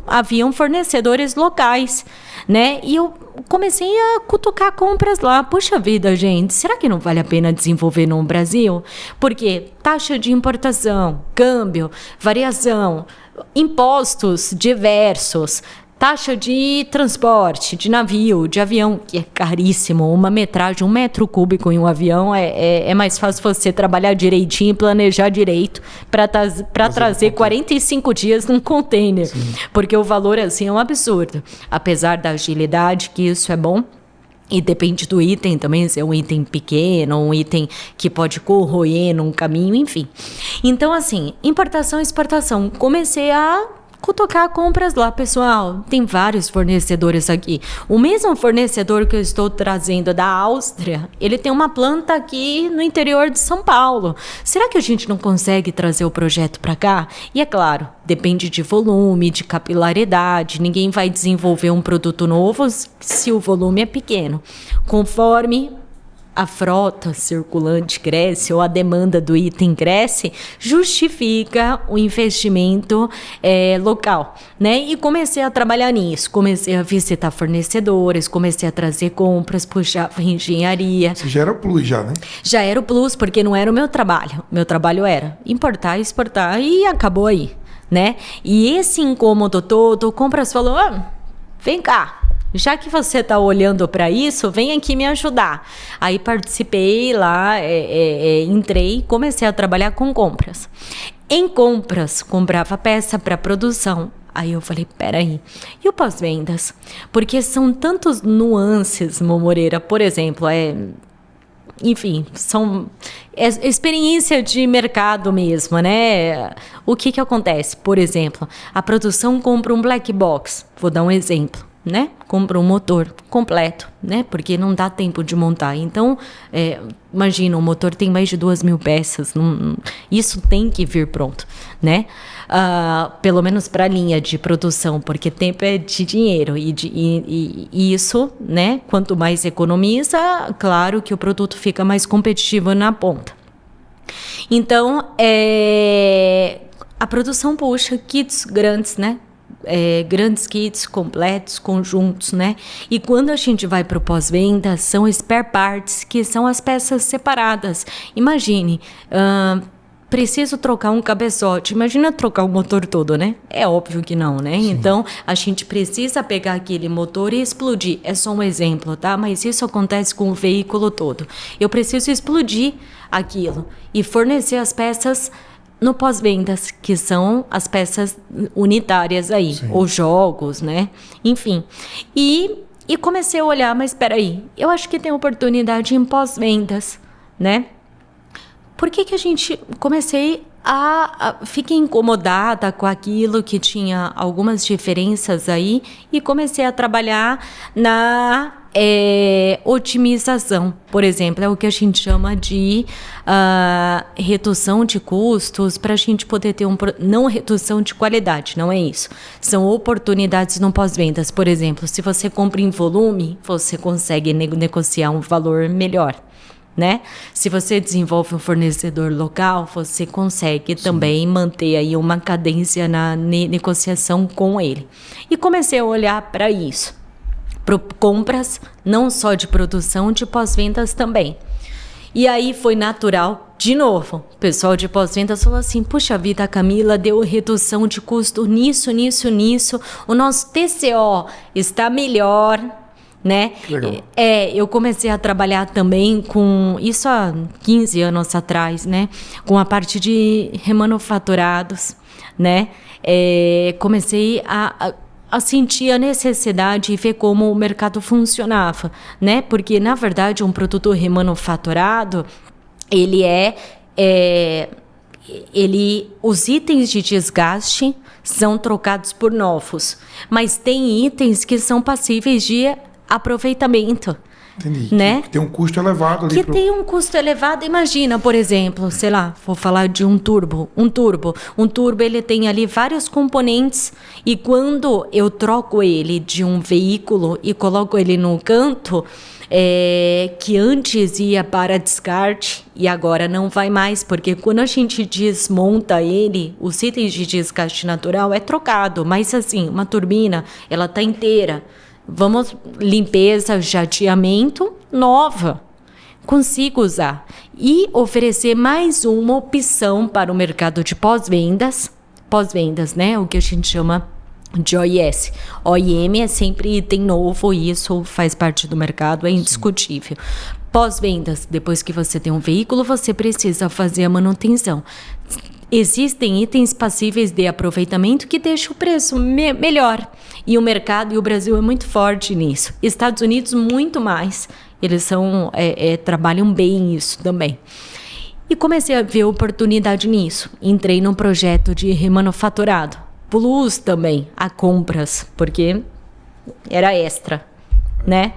Speaker 1: haviam fornecedores locais, né? E eu comecei a cutucar compras lá. Puxa vida, gente, será que não vale a pena desenvolver no Brasil? Porque taxa de importação, câmbio, variação, impostos diversos, taxa de transporte, de navio, de avião, que é caríssimo. Uma metragem, 1 metro cúbico em um avião é mais fácil você trabalhar direitinho e planejar direito para trazer 45 dias num container. Sim. Porque o valor assim é um absurdo. Apesar da agilidade, que isso é bom. E depende do item também, se é um item pequeno, um item que pode corroer num caminho, enfim. Então, assim, importação e exportação. Comecei a cutucar compras lá, pessoal. Tem vários fornecedores aqui. O mesmo fornecedor que eu estou trazendo da Áustria, ele tem uma planta aqui no interior de São Paulo. Será que a gente não consegue trazer o projeto para cá? E é claro, depende de volume, de capilaridade. Ninguém vai desenvolver um produto novo se o volume é pequeno. Conforme a frota circulante cresce ou a demanda do item cresce, justifica o investimento local, né? E comecei a trabalhar nisso, comecei a visitar fornecedores, comecei a trazer compras, puxava engenharia.
Speaker 2: Você já era o plus já, né?
Speaker 1: Já era o plus, porque não era o meu trabalho. Meu trabalho era importar, exportar e acabou aí, né? E esse incômodo todo, o compras falou, vem cá. Já que você está olhando para isso, vem aqui me ajudar. Aí participei lá, entrei, comecei a trabalhar com compras. Em compras, comprava peça para produção. Aí eu falei, peraí, e o pós-vendas? Porque são tantos nuances, Moreira. Por exemplo, enfim, são experiência de mercado mesmo, né? O que acontece? Por exemplo, a produção compra um black box. Vou dar um exemplo. né? Compra um motor completo, né? Porque não dá tempo de montar. Então, imagina, o motor tem mais de 2.000 peças. Isso tem que vir pronto, né? Pelo menos para a linha de produção, porque tempo é de dinheiro. E isso, né? Quanto mais economiza, claro que o produto fica mais competitivo na ponta. Então, a produção puxa kits grandes, né? Grandes kits completos, conjuntos, né? E quando a gente vai para o pós-venda, são spare parts, que são as peças separadas. Imagine, preciso trocar um cabeçote. Imagina trocar o motor todo, né? É óbvio que não, né? Sim. Então, a gente precisa pegar aquele motor e explodir. É só um exemplo, tá? Mas isso acontece com o veículo todo. Eu preciso explodir aquilo e fornecer as peças no pós-vendas, que são as peças unitárias aí, sim, ou jogos, né? Enfim. E comecei a olhar, mas espera aí, eu acho que tem oportunidade em pós-vendas, né? Por que a gente comecei fiquei incomodada com aquilo que tinha algumas diferenças aí e comecei a trabalhar na otimização, por exemplo, é o que a gente chama de redução de custos para a gente poder ter não redução de qualidade, não é isso. São oportunidades no pós-vendas. Por exemplo, se você compra em volume, você consegue negociar um valor melhor, né? Se você desenvolve um fornecedor local, você consegue também manter aí uma cadência na negociação com ele. E comecei a olhar para isso. Compras não só de produção, de pós-vendas também. E aí foi natural, de novo, o pessoal de pós-vendas falou assim, puxa vida, a Camila deu redução de custo nisso, o nosso TCO está melhor, né? Legal. Eu comecei a trabalhar também com isso há 15 anos atrás, né? Com a parte de remanufaturados, né? Comecei a sentir a necessidade e ver como o mercado funcionava, né? Porque, na verdade, um produto remanufaturado, os itens de desgaste são trocados por novos, mas tem itens que são passíveis de aproveitamento.
Speaker 2: Entendi.
Speaker 1: Né?
Speaker 2: Que tem um custo elevado ali.
Speaker 1: Tem um custo elevado. Imagina, por exemplo, sei lá, vou falar de um turbo. Um turbo, ele tem ali vários componentes e quando eu troco ele de um veículo e coloco ele no canto, que antes ia para descarte e agora não vai mais, porque quando a gente desmonta ele, os itens de desgaste natural é trocado, mas assim, uma turbina, ela está inteira. Vamos, limpeza, jateamento, nova. Consigo usar. E oferecer mais uma opção para o mercado de pós-vendas. Pós-vendas, né? O que a gente chama de OIS. OIM é sempre item novo, e isso faz parte do mercado, é indiscutível. Pós-vendas, depois que você tem um veículo, você precisa fazer a manutenção. Existem itens passíveis de aproveitamento que deixam o preço melhor. E o mercado e o Brasil é muito forte nisso. Estados Unidos, muito mais. Eles trabalham bem isso também. E comecei a ver oportunidade nisso. Entrei num projeto de remanufaturado. Plus também, a compras, porque era extra, né?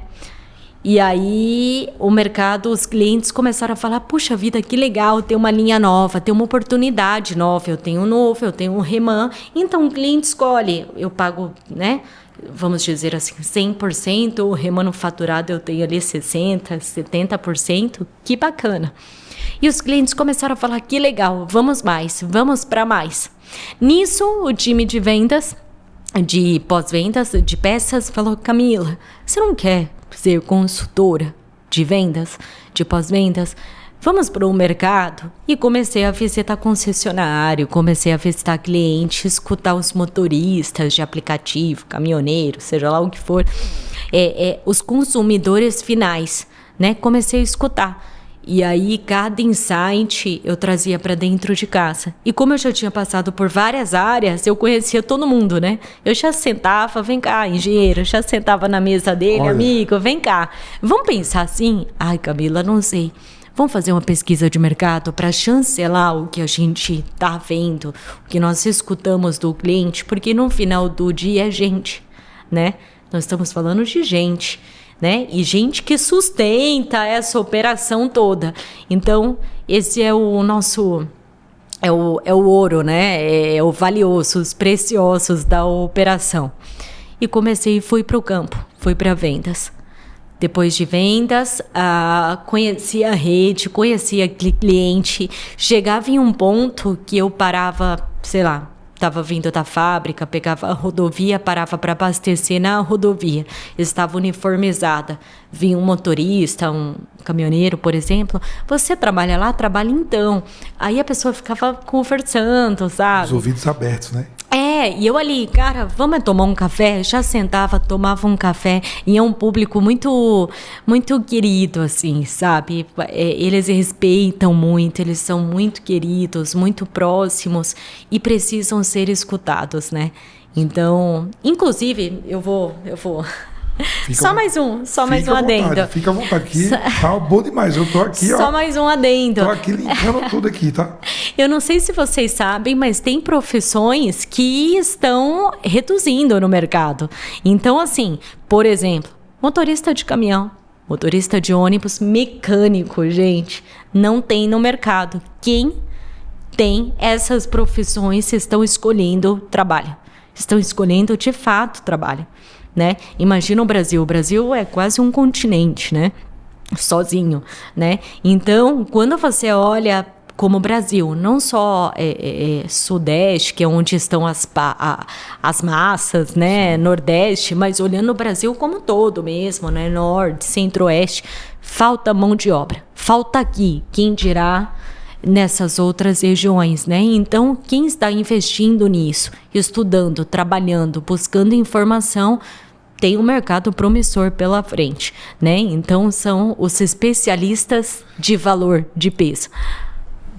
Speaker 1: E aí o mercado, os clientes começaram a falar, puxa vida, que legal, tem uma linha nova, tem uma oportunidade nova, eu tenho um reman. Então o cliente escolhe, eu pago, né? Vamos dizer assim, 100%, o remanufaturado eu tenho ali 60%, 70%, que bacana. E os clientes começaram a falar, que legal, vamos para mais. Nisso, o time de vendas, de pós-vendas, de peças, falou, Camila, você não quer ser consultora de vendas, de pós-vendas? Vamos para o mercado? E comecei a visitar concessionário, comecei a visitar cliente, escutar os motoristas de aplicativo, caminhoneiros, seja lá o que for, os consumidores finais, né? Comecei a escutar. E aí, cada insight eu trazia para dentro de casa. E como eu já tinha passado por várias áreas, eu conhecia todo mundo, né? Eu já sentava, vem cá, engenheiro, já sentava na mesa dele, olha, amigo, vem cá. Vamos pensar assim? Ai, Camila, não sei. Vamos fazer uma pesquisa de mercado para chancelar o que a gente está vendo, o que nós escutamos do cliente, porque no final do dia é gente, né? Nós estamos falando de gente, né? E gente que sustenta essa operação toda. Então, esse é o nosso... É o ouro, né? É o valioso, os preciosos da operação. E comecei e fui para o campo, fui para vendas. Depois de vendas, conheci a rede, conhecia cliente. Chegava em um ponto que eu parava, sei lá, estava vindo da fábrica, pegava a rodovia, parava para abastecer na rodovia. Estava uniformizada. Vinha um motorista, um caminhoneiro, por exemplo. Você trabalha lá? Trabalha então. Aí a pessoa ficava conversando, sabe?
Speaker 2: Os ouvidos abertos, né?
Speaker 1: E eu ali, cara, vamos tomar um café? Já sentava, tomava um café, e é um público muito, muito querido, assim, sabe? Eles respeitam muito, eles são muito queridos, muito próximos e precisam ser escutados, né? Então, inclusive, eu vou... Só mais um adendo.
Speaker 2: Fica à vontade, aqui tá bom demais. Eu tô aqui,
Speaker 1: Só mais um adendo.
Speaker 2: Tô aqui limpando tudo aqui, tá?
Speaker 1: Eu não sei se vocês sabem, mas tem profissões que estão reduzindo no mercado. Então, assim, por exemplo, motorista de caminhão, motorista de ônibus, mecânico, gente, não tem no mercado. Quem tem essas profissões estão escolhendo trabalho. Estão escolhendo, de fato, trabalho. Né? Imagina o Brasil é quase um continente, né? Sozinho, né? Então, quando você olha como o Brasil, não só Sudeste, que é onde estão as massas, né? Nordeste, mas olhando o Brasil como um todo mesmo, né? Norte, Centro-Oeste, falta mão de obra, falta aqui, quem dirá nessas outras regiões, né? Então, quem está investindo nisso, estudando, trabalhando, buscando informação, tem um mercado promissor pela frente, né? Então, são os especialistas de valor, de peso.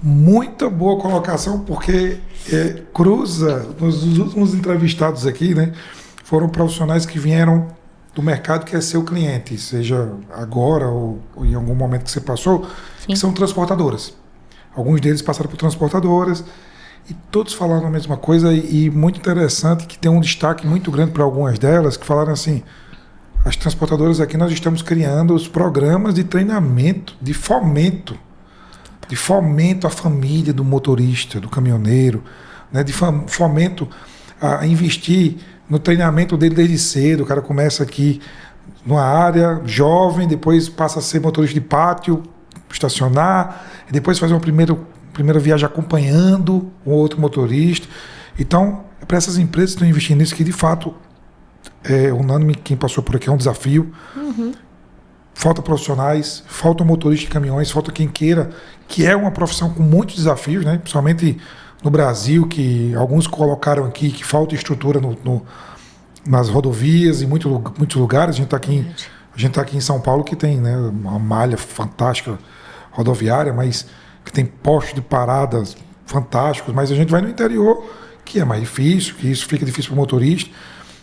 Speaker 2: Muita boa colocação, porque cruza, os últimos entrevistados aqui, né? Foram profissionais que vieram do mercado que é seu cliente, seja agora ou em algum momento que você passou, que são transportadoras. Alguns deles passaram por transportadoras e todos falaram a mesma coisa e muito interessante que tem um destaque muito grande para algumas delas que falaram assim, as transportadoras aqui nós estamos criando os programas de treinamento, de fomento à família do motorista, do caminhoneiro, né, de fomento a investir no treinamento dele desde cedo. O cara começa aqui numa área jovem, depois passa a ser motorista de pátio, estacionar, e depois fazer uma primeira viagem acompanhando um outro motorista. Então, é para essas empresas que estão investindo nisso, que de fato é unânime, quem passou por aqui é um desafio. Falta profissionais, falta motorista de caminhões, falta quem queira, que é uma profissão com muitos desafios, né? Principalmente no Brasil, que alguns colocaram aqui que falta estrutura nas rodovias, em muitos lugares. A gente está aqui em São Paulo, que tem, né, uma malha fantástica rodoviária, mas que tem postos de paradas fantásticos, mas a gente vai no interior, que é mais difícil, que isso fica difícil para o motorista.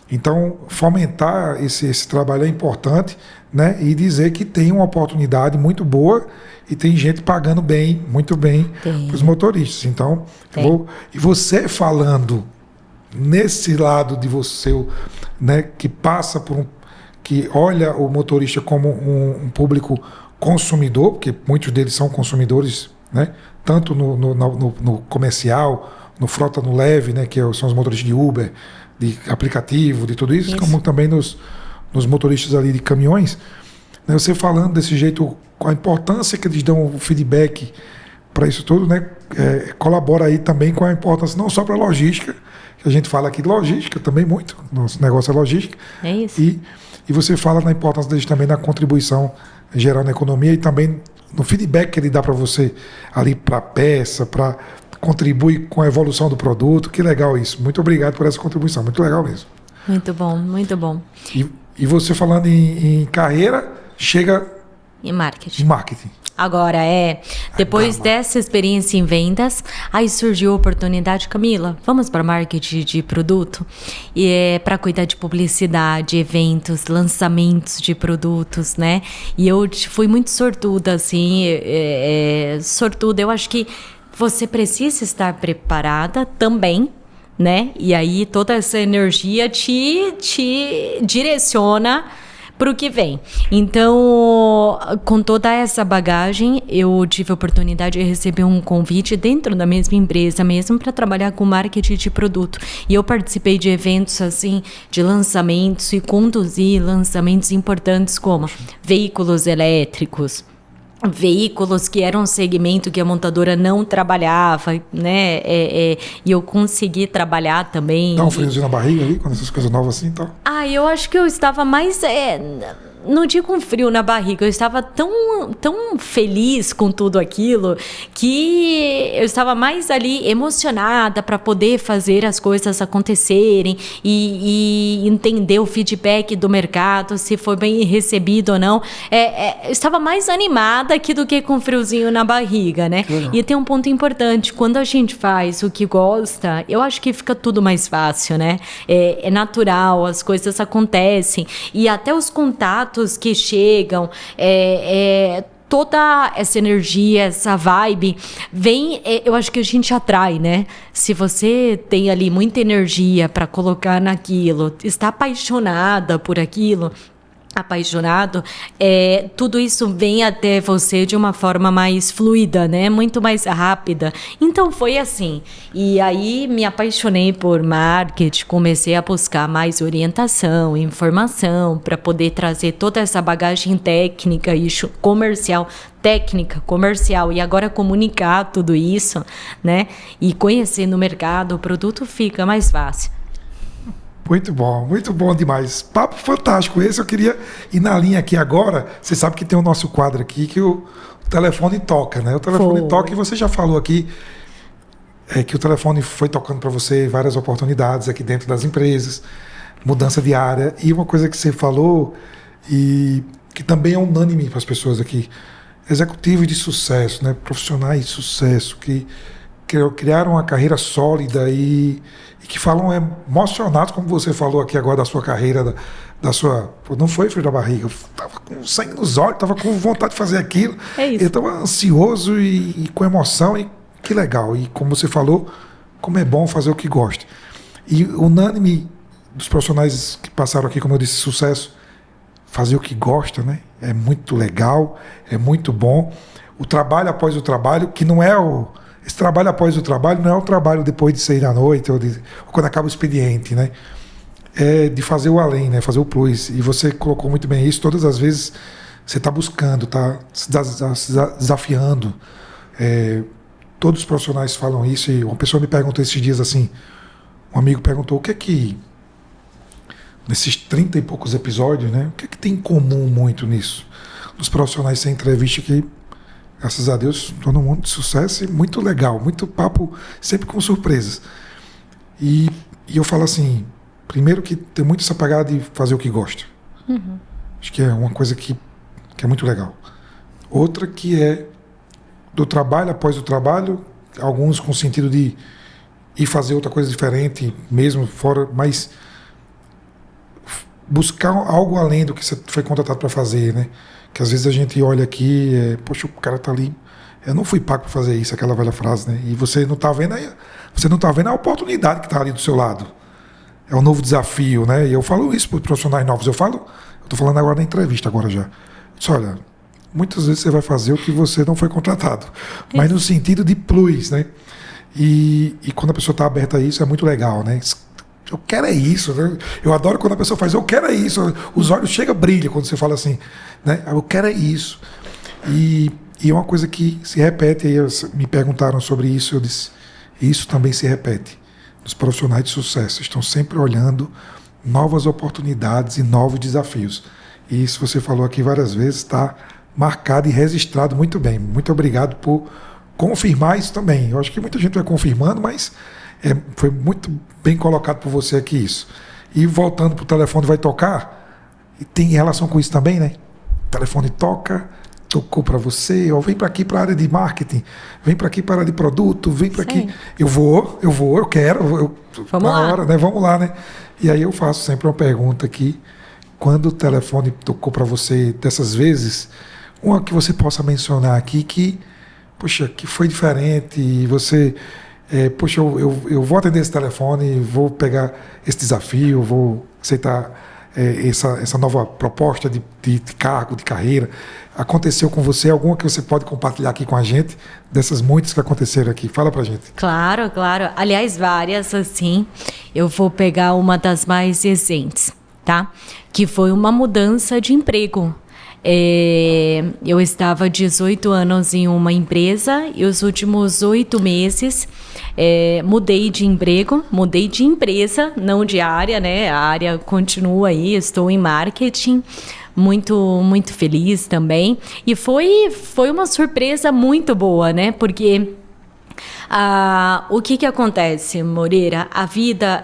Speaker 2: Então, fomentar esse trabalho é importante, né? E dizer que tem uma oportunidade muito boa e tem gente pagando bem, muito bem, para os motoristas. Então, e você falando nesse lado de você, né, que passa por que olha o motorista como um público consumidor, porque muitos deles são consumidores, né? Tanto no comercial, no frota no leve, né? Que são os motoristas de Uber, de aplicativo, de tudo isso. Como também nos motoristas ali de caminhões. Né? Você falando desse jeito, com a importância que eles dão o feedback para isso tudo, né? Colabora aí também com a importância não só para a logística, que a gente fala aqui de logística também muito, nosso negócio é logística.
Speaker 1: É isso.
Speaker 2: E você fala na importância deles também na contribuição geral na economia e também no feedback que ele dá para você ali para a peça, para contribuir com a evolução do produto. Que legal isso. Muito obrigado por essa contribuição. Muito legal mesmo.
Speaker 1: Muito bom, muito bom.
Speaker 2: E você falando em carreira, chega
Speaker 1: em marketing. Agora, depois dessa experiência em vendas, aí surgiu a oportunidade, Camila, vamos para marketing de produto? E para cuidar de publicidade, eventos, lançamentos de produtos, né? E eu fui muito sortuda, assim, sortuda. Eu acho que você precisa estar preparada também, né? E aí toda essa energia te direciona para o que vem. Então, com toda essa bagagem, eu tive a oportunidade de receber um convite dentro da mesma empresa mesmo para trabalhar com marketing de produto. E eu participei de eventos assim, de lançamentos e conduzi lançamentos importantes como veículos elétricos, veículos que eram um segmento que a montadora não trabalhava, né? E eu consegui trabalhar também.
Speaker 2: Dá um friozinho na barriga ali, quando essas coisas novas assim e tal?
Speaker 1: Eu acho que eu estava mais... não digo um frio na barriga, eu estava tão feliz com tudo aquilo que eu estava mais ali emocionada para poder fazer as coisas acontecerem e entender o feedback do mercado, se foi bem recebido ou não. Eu estava mais animada aqui do que com friozinho na barriga, né? E tem um ponto importante, quando a gente faz o que gosta, eu acho que fica tudo mais fácil, né? É natural, as coisas acontecem e até os contatos que chegam, toda essa energia, essa vibe, vem, eu acho que a gente atrai, né? Se você tem ali muita energia para colocar naquilo, está apaixonada por aquilo, apaixonado, tudo isso vem até você de uma forma mais fluida, né? Muito mais rápida. Então foi assim. E aí me apaixonei por marketing, comecei a buscar mais orientação, informação para poder trazer toda essa bagagem técnica e comercial, e agora comunicar tudo isso, né? E conhecendo o mercado, o produto fica mais fácil.
Speaker 2: Muito bom demais. Papo fantástico. Esse eu queria ir na linha aqui agora. Você sabe que tem o nosso quadro aqui que o telefone toca, né? O telefone toca e você já falou aqui que o telefone foi tocando para você várias oportunidades aqui dentro das empresas, mudança de área. E uma coisa que você falou e que também é unânime para as pessoas aqui, executivos de sucesso, né? Profissionais de sucesso que criaram uma carreira sólida e que falam emocionados, como você falou aqui agora da sua carreira, da sua... Não foi frio da barriga, eu estava com sangue nos olhos, estava com vontade de fazer aquilo.
Speaker 1: Isso.
Speaker 2: Eu estava ansioso e com emoção, e que legal. E como você falou, como é bom fazer o que gosta. E unânime dos profissionais que passaram aqui, como eu disse, sucesso, fazer o que gosta, né? É muito legal, é muito bom. O trabalho após o trabalho, que não é esse trabalho após o trabalho não é o trabalho depois de sair à noite ou quando acaba o expediente, né? É de fazer o além, né? Fazer o plus. E você colocou muito bem isso. Todas as vezes você está buscando, está se desafiando. Todos os profissionais falam isso. E uma pessoa me perguntou esses dias assim, um amigo perguntou o que é que nesses 30 e poucos episódios, né? O que é que tem em comum muito nisso? Os profissionais sem entrevista que, graças a Deus, todo mundo de sucesso e muito legal, muito papo, sempre com surpresas. E eu falo assim, primeiro que tem muito essa pegada de fazer o que gosta. Uhum. Acho que é uma coisa que é muito legal. Outra que é do trabalho após o trabalho, alguns com o sentido de ir fazer outra coisa diferente, mesmo fora, mas buscar algo além do que você foi contratado para fazer, né? Que às vezes a gente olha aqui, poxa, o cara tá ali, eu não fui pago para fazer isso, aquela velha frase, né? E você não tá vendo a oportunidade que tá ali do seu lado. É um novo desafio, né? E eu falo isso para os profissionais novos, eu tô falando agora na entrevista agora já. Disse, olha, muitas vezes você vai fazer o que você não foi contratado, mas no sentido de plus, né? E quando a pessoa está aberta a isso, é muito legal, né? Eu quero é isso, né? Eu adoro quando a pessoa faz, eu quero é isso. Os olhos chegam, brilham quando você fala assim, né? Eu quero é isso. E é uma coisa que se repete, aí me perguntaram sobre isso, eu disse, isso também se repete. Os profissionais de sucesso estão sempre olhando novas oportunidades e novos desafios. E isso você falou aqui várias vezes, está marcado e registrado muito bem. Muito obrigado por confirmar isso também. Eu acho que muita gente vai confirmando, mas foi muito bem colocado por você aqui isso. E voltando para o telefone, vai tocar? E tem relação com isso também, né? O telefone toca, tocou para você, ou vem para aqui para a área de marketing, vem para aqui para a área de produto, vem para aqui. Eu quero.
Speaker 1: Vamos lá.
Speaker 2: Hora, né? Vamos lá, né? E aí eu faço sempre uma pergunta aqui. Quando o telefone tocou para você dessas vezes, uma que você possa mencionar aqui que, poxa, que foi diferente e você Poxa, eu vou atender esse telefone, vou pegar esse desafio, vou aceitar essa nova proposta de cargo, de carreira. Aconteceu com você alguma que você pode compartilhar aqui com a gente, dessas muitas que aconteceram aqui? Fala pra gente.
Speaker 1: Claro, claro. Aliás, várias, assim. Eu vou pegar uma das mais recentes, tá? Que foi uma mudança de emprego. Eu estava 18 anos em uma empresa e os últimos 8 meses mudei de emprego, mudei de empresa, não de área, né? A área continua aí, estou em marketing, muito feliz também. E foi uma surpresa muito boa, né? Porque o que acontece, Moreira? A vida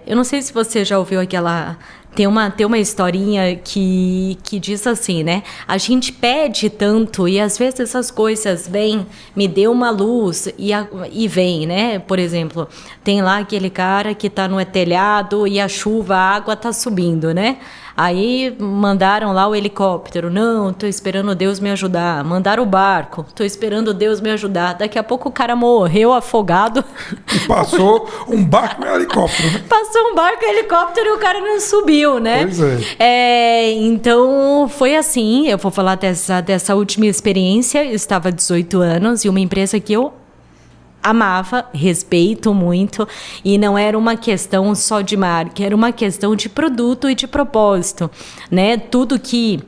Speaker 1: eu não sei se você já ouviu aquela... Tem uma historinha que diz assim, né? A gente pede tanto e às vezes essas coisas vêm, me dê uma luz e vem, né? Por exemplo, tem lá aquele cara que tá no telhado e a chuva, a água tá subindo, né? Aí mandaram lá o helicóptero. Não, tô esperando Deus me ajudar. Mandaram o barco. Tô esperando Deus me ajudar. Daqui a pouco o cara morreu afogado.
Speaker 2: E passou um barco e um helicóptero, né?
Speaker 1: Passou um barco e um helicóptero e o cara não subiu, né?
Speaker 2: Pois é.
Speaker 1: Então, foi assim. Eu vou falar dessa última experiência. Eu estava 18 anos e uma empresa que eu amava, respeito muito, e não era uma questão só de marca, era uma questão de produto e de propósito, né? Tudo que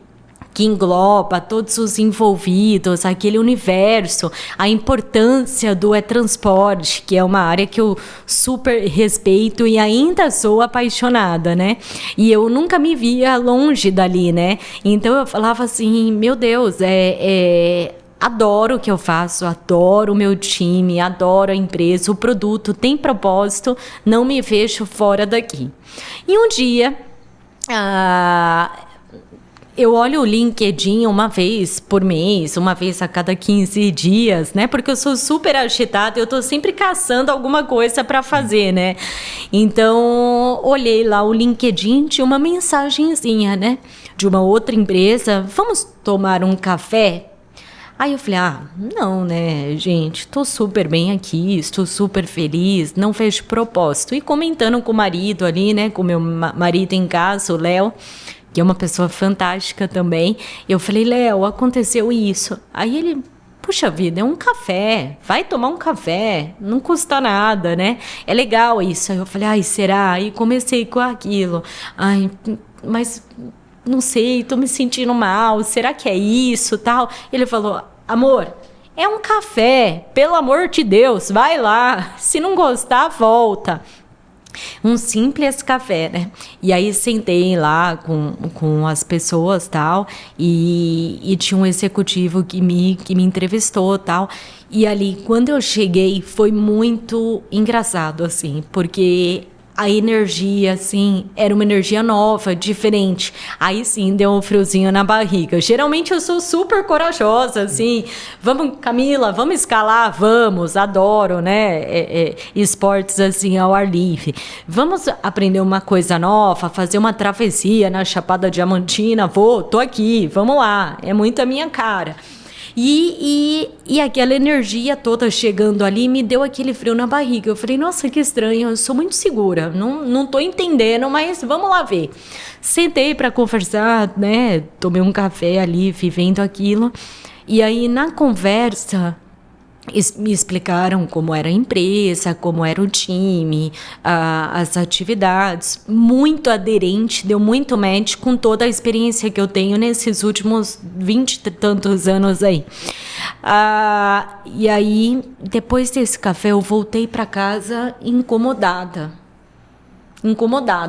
Speaker 1: engloba todos os envolvidos, aquele universo, a importância do transporte, que é uma área que eu super respeito e ainda sou apaixonada, né? E eu nunca me via longe dali, né? Então eu falava assim, meu Deus, adoro o que eu faço, adoro o meu time, adoro a empresa, o produto tem propósito, não me vejo fora daqui. E um dia, eu olho o LinkedIn uma vez por mês, uma vez a cada 15 dias, né? Porque eu sou super agitada, eu tô sempre caçando alguma coisa para fazer, né? Então, olhei lá o LinkedIn, tinha uma mensagenzinha, né? De uma outra empresa, vamos tomar um café? Aí eu falei, não, né, gente, tô super bem aqui, estou super feliz, não vejo propósito. E comentando com o marido ali, né, com o meu marido em casa, o Léo, que é uma pessoa fantástica também, eu falei, Léo, aconteceu isso. Aí ele, puxa vida, é um café, vai tomar um café, não custa nada, né? É legal isso. Aí eu falei, será? Aí comecei com aquilo. Mas... não sei, tô me sentindo mal, será que é isso, tal? Ele falou, amor, é um café, pelo amor de Deus, vai lá, se não gostar, volta. Um simples café, né? E aí sentei lá com as pessoas, tal, e tinha um executivo que me entrevistou, tal. E ali, quando eu cheguei, foi muito engraçado, assim, porque a energia, assim, era uma energia nova, diferente. Aí sim, deu um friozinho na barriga. Geralmente eu sou super corajosa, assim. Vamos, Camila, vamos escalar? Vamos, adoro, né? Esportes, assim, ao ar livre. Vamos aprender uma coisa nova, fazer uma travessia na Chapada Diamantina? Tô aqui, vamos lá. É muito a minha cara. E aquela energia toda chegando ali me deu aquele frio na barriga. Eu falei, nossa, que estranho, eu sou muito segura, não tô entendendo, mas vamos lá ver. Sentei para conversar, né? Tomei um café ali, vivendo aquilo. E aí, na conversa, me explicaram como era a empresa, como era o time, as atividades, muito aderente, deu muito match com toda a experiência que eu tenho nesses últimos 20 e tantos anos aí. E aí, depois desse café, eu voltei para casa incomodada,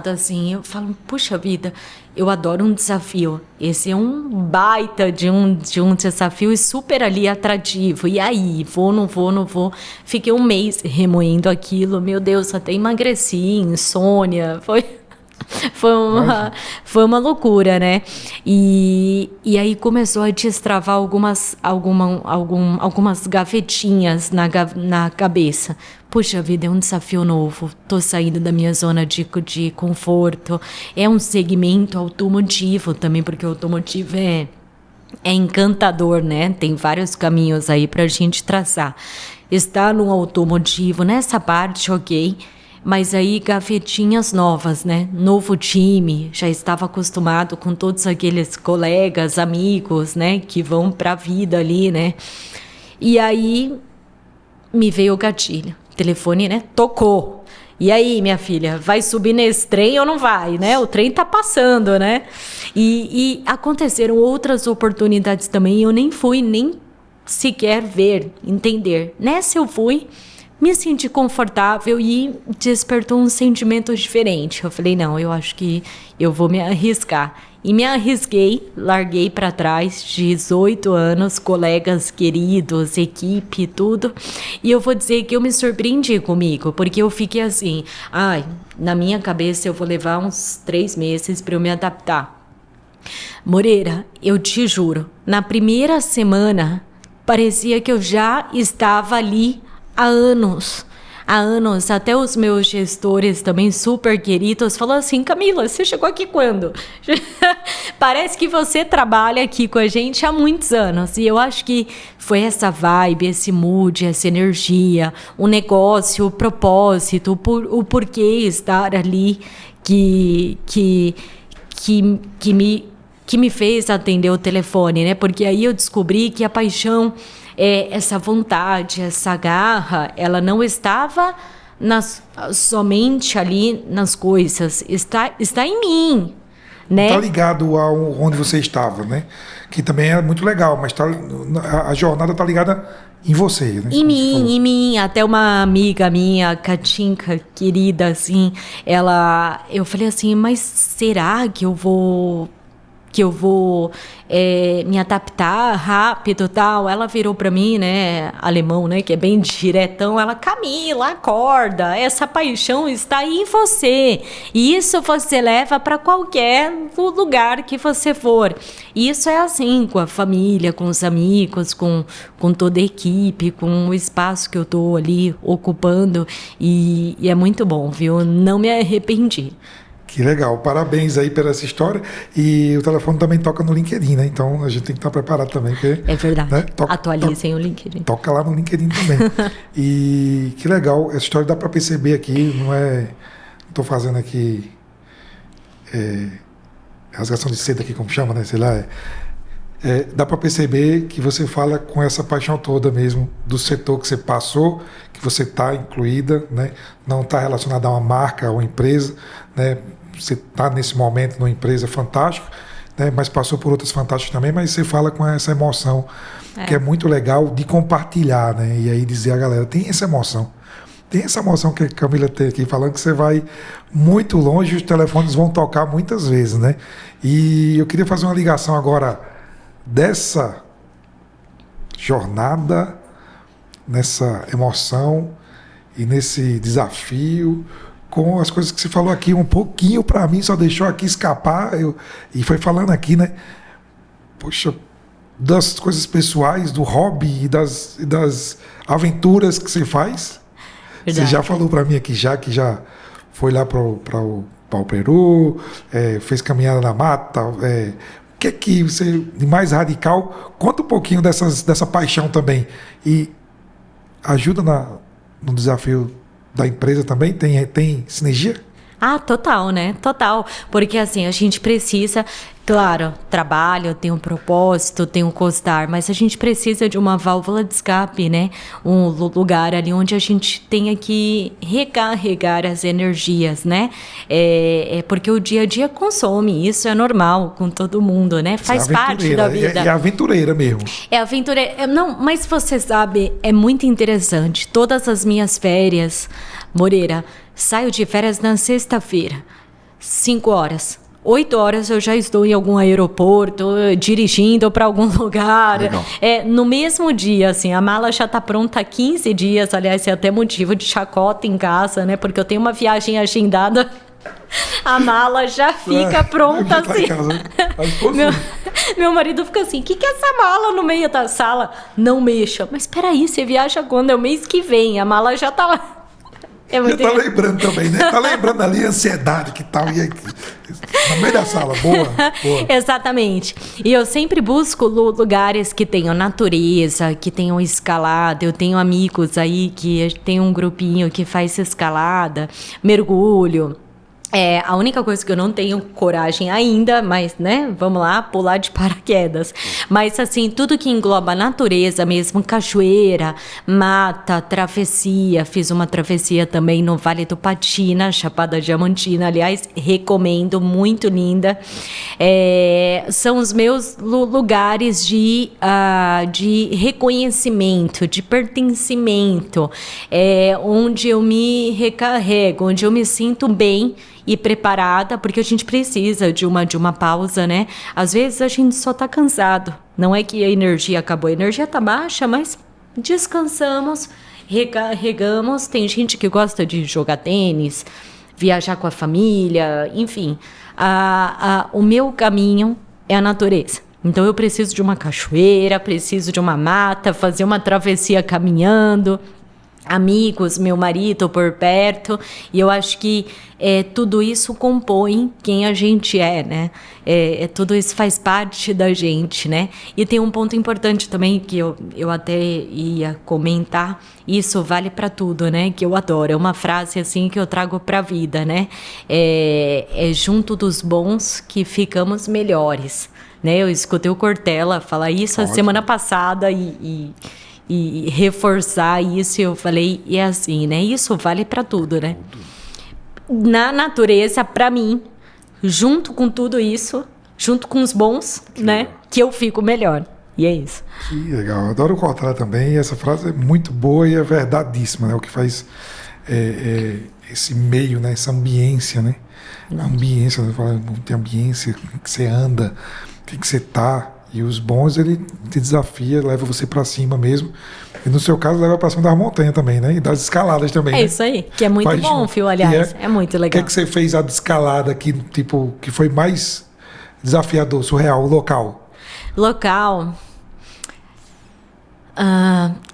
Speaker 1: assim. Eu falo, puxa vida, eu adoro um desafio. Esse é um baita de um desafio e super ali atrativo. E aí, vou, não vou. Fiquei um mês remoendo aquilo. Meu Deus, até emagreci, insônia. Foi uma loucura, né? E aí começou a destravar algumas gavetinhas na cabeça. Puxa vida, é um desafio novo. Tô saindo da minha zona de conforto. É um segmento automotivo também, porque o automotivo é encantador, né? Tem vários caminhos aí para a gente traçar. Está no automotivo, nessa parte, ok. Mas aí gavetinhas novas, né? Novo time, já estava acostumado com todos aqueles colegas, amigos, né? Que vão para a vida ali, né? E aí me veio o gatilho. O telefone, né? Tocou. E aí, minha filha, vai subir nesse trem ou não vai, né? O trem tá passando, né? E aconteceram outras oportunidades também. Eu nem fui nem sequer ver, entender. Nessa eu fui, me senti confortável e despertou um sentimento diferente. Eu falei, não, eu acho que eu vou me arriscar. E me arrisquei, larguei para trás, 18 anos, colegas queridos, equipe, tudo. E eu vou dizer que eu me surpreendi comigo, porque eu fiquei assim, na minha cabeça eu vou levar uns 3 meses para eu me adaptar. Moreira, eu te juro, na primeira semana, parecia que eu já estava ali há anos. Há anos, até os meus gestores também super queridos falaram assim, Camila, você chegou aqui quando? Parece que você trabalha aqui com a gente há muitos anos. E eu acho que foi essa vibe, esse mood, essa energia, o negócio, o propósito, o porquê estar ali que me fez atender o telefone, né? Porque aí eu descobri que a paixão, essa vontade, essa garra, ela não estava somente ali nas coisas, está em mim, né?
Speaker 2: Está ligado a onde você estava, né? Que também é muito legal, mas a jornada está ligada em você, né?
Speaker 1: Em mim, até uma amiga minha, Katinka, querida, assim, eu falei assim, mas será que eu vou me adaptar rápido e tal? Ela virou para mim, né, alemão, né, que é bem diretão, ela, Camila, acorda, essa paixão está aí em você, e isso você leva para qualquer lugar que você for. E isso é assim, com a família, com os amigos, com toda a equipe, com o espaço que eu tô ali ocupando, e é muito bom, viu? Não me arrependi.
Speaker 2: Que legal, parabéns aí pela essa história. E o telefone também toca no LinkedIn, né? Então a gente tem que estar preparado também. Porque,
Speaker 1: é verdade,
Speaker 2: né?
Speaker 1: Atualizem o LinkedIn.
Speaker 2: Toca lá no LinkedIn também. E que legal, essa história dá para perceber aqui, não estou fazendo aqui rasgação de seda aqui, como chama, né? Sei lá. Dá para perceber que você fala com essa paixão toda mesmo do setor que você passou, que você está incluída, né? Não está relacionada a uma marca ou empresa, né? Você está nesse momento numa empresa fantástica, né? Mas passou por outras fantásticas também, mas você fala com essa emoção que é muito legal de compartilhar, né? E aí dizer a galera, tem essa emoção que a Camila tem aqui falando, que você vai muito longe e os telefones vão tocar muitas vezes, né? E eu queria fazer uma ligação agora dessa jornada, nessa emoção e nesse desafio, com as coisas que você falou aqui, um pouquinho para mim, só deixou aqui escapar, e foi falando aqui, né? Poxa, das coisas pessoais, do hobby e das aventuras que você faz. Verdade. Você já falou para mim aqui que já foi lá para o Peru, fez caminhada na mata, o que é que você, de mais radical, conta um pouquinho dessa paixão também e ajuda no desafio da empresa também? Tem sinergia?
Speaker 1: Total, né? Total. Porque assim, a gente precisa, claro, trabalho, tem um propósito, tem um custar, mas a gente precisa de uma válvula de escape, né? Um lugar ali onde a gente tenha que recarregar as energias, né? Porque o dia a dia consome, isso é normal com todo mundo, né? Faz parte da vida.
Speaker 2: É aventureira mesmo.
Speaker 1: É aventureira. Não, mas você sabe, é muito interessante. Todas as minhas férias, Moreira, saio de férias na sexta-feira, 5 horas. 8 horas eu já estou em algum aeroporto, dirigindo para algum lugar. No mesmo dia, assim, a mala já está pronta há 15 dias. Aliás, é até motivo de chacota em casa, né? Porque eu tenho uma viagem agendada. A mala já fica pronta, assim. Meu marido fica assim, o que é essa mala no meio da sala? Não mexa. Mas espera aí, você viaja quando? É o mês que vem, a mala já está lá.
Speaker 2: Já tá lembrando também, né? Tá lembrando ali a ansiedade que tal. No meio da sala, boa.
Speaker 1: Exatamente. E eu sempre busco lugares que tenham natureza, que tenham escalada. Eu tenho amigos aí que tem um grupinho que faz escalada, mergulho. A única coisa que eu não tenho coragem ainda, mas, né, vamos lá, pular de paraquedas. Mas, assim, tudo que engloba a natureza mesmo, cachoeira, mata, travessia. Fiz uma travessia também no Vale do Pati, na Chapada Diamantina. Aliás, recomendo, muito linda. São os meus lugares de reconhecimento, de pertencimento, onde eu me recarrego, onde eu me sinto bem e preparada, porque a gente precisa de uma pausa, né? Às vezes a gente só tá cansado. Não é que a energia acabou, a energia tá baixa, mas descansamos, recarregamos. Tem gente que gosta de jogar tênis, viajar com a família, enfim. O meu caminho é a natureza. Então eu preciso de uma cachoeira, preciso de uma mata, fazer uma travessia caminhando, amigos, meu marido por perto, e eu acho que tudo isso compõe quem a gente é, né? Tudo isso faz parte da gente, né? E tem um ponto importante também que eu até ia comentar, isso vale para tudo, né? Que eu adoro, é uma frase assim que eu trago para a vida, né? É junto dos bons que ficamos melhores, né? Eu escutei o Cortella falar isso a semana passada e reforçar isso, eu falei, e é assim, né? Isso vale para tudo, né? Na natureza, para mim, junto com tudo isso, junto com os bons, né? Que eu fico melhor. E é isso.
Speaker 2: Que legal. Eu adoro o Cortella também. E essa frase é muito boa e é verdadíssima, né? O que faz esse meio, né? Essa ambiência, né? A ambiência, tem ambiência que você anda, que você tá. E os bons, ele te desafia, leva você para cima mesmo. E no seu caso, leva para cima das montanhas também, né? E das escaladas também.
Speaker 1: É, né? Isso aí, que é muito bom, Fio, aliás. É muito legal.
Speaker 2: O que você fez a escalada aqui, tipo, que foi mais desafiador, surreal, o local?
Speaker 1: Local.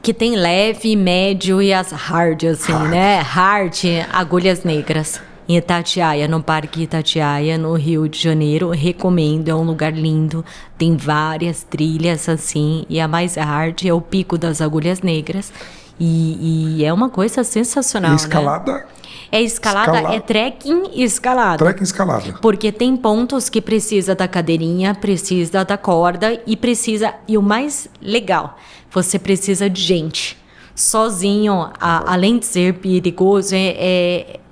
Speaker 1: Que tem leve, médio e as hard, assim, né? Hard, Agulhas Negras. Em Itatiaia, no Parque Itatiaia, no Rio de Janeiro, recomendo, é um lugar lindo, tem várias trilhas assim, e a mais hard é o Pico das Agulhas Negras, e é uma coisa sensacional,
Speaker 2: e escalada?
Speaker 1: Né? Escalada, é trekking e escalada.
Speaker 2: Trekking e escalada.
Speaker 1: Porque tem pontos que precisa da cadeirinha, precisa da corda e o mais legal, você precisa de gente. Sozinho, além de ser perigoso,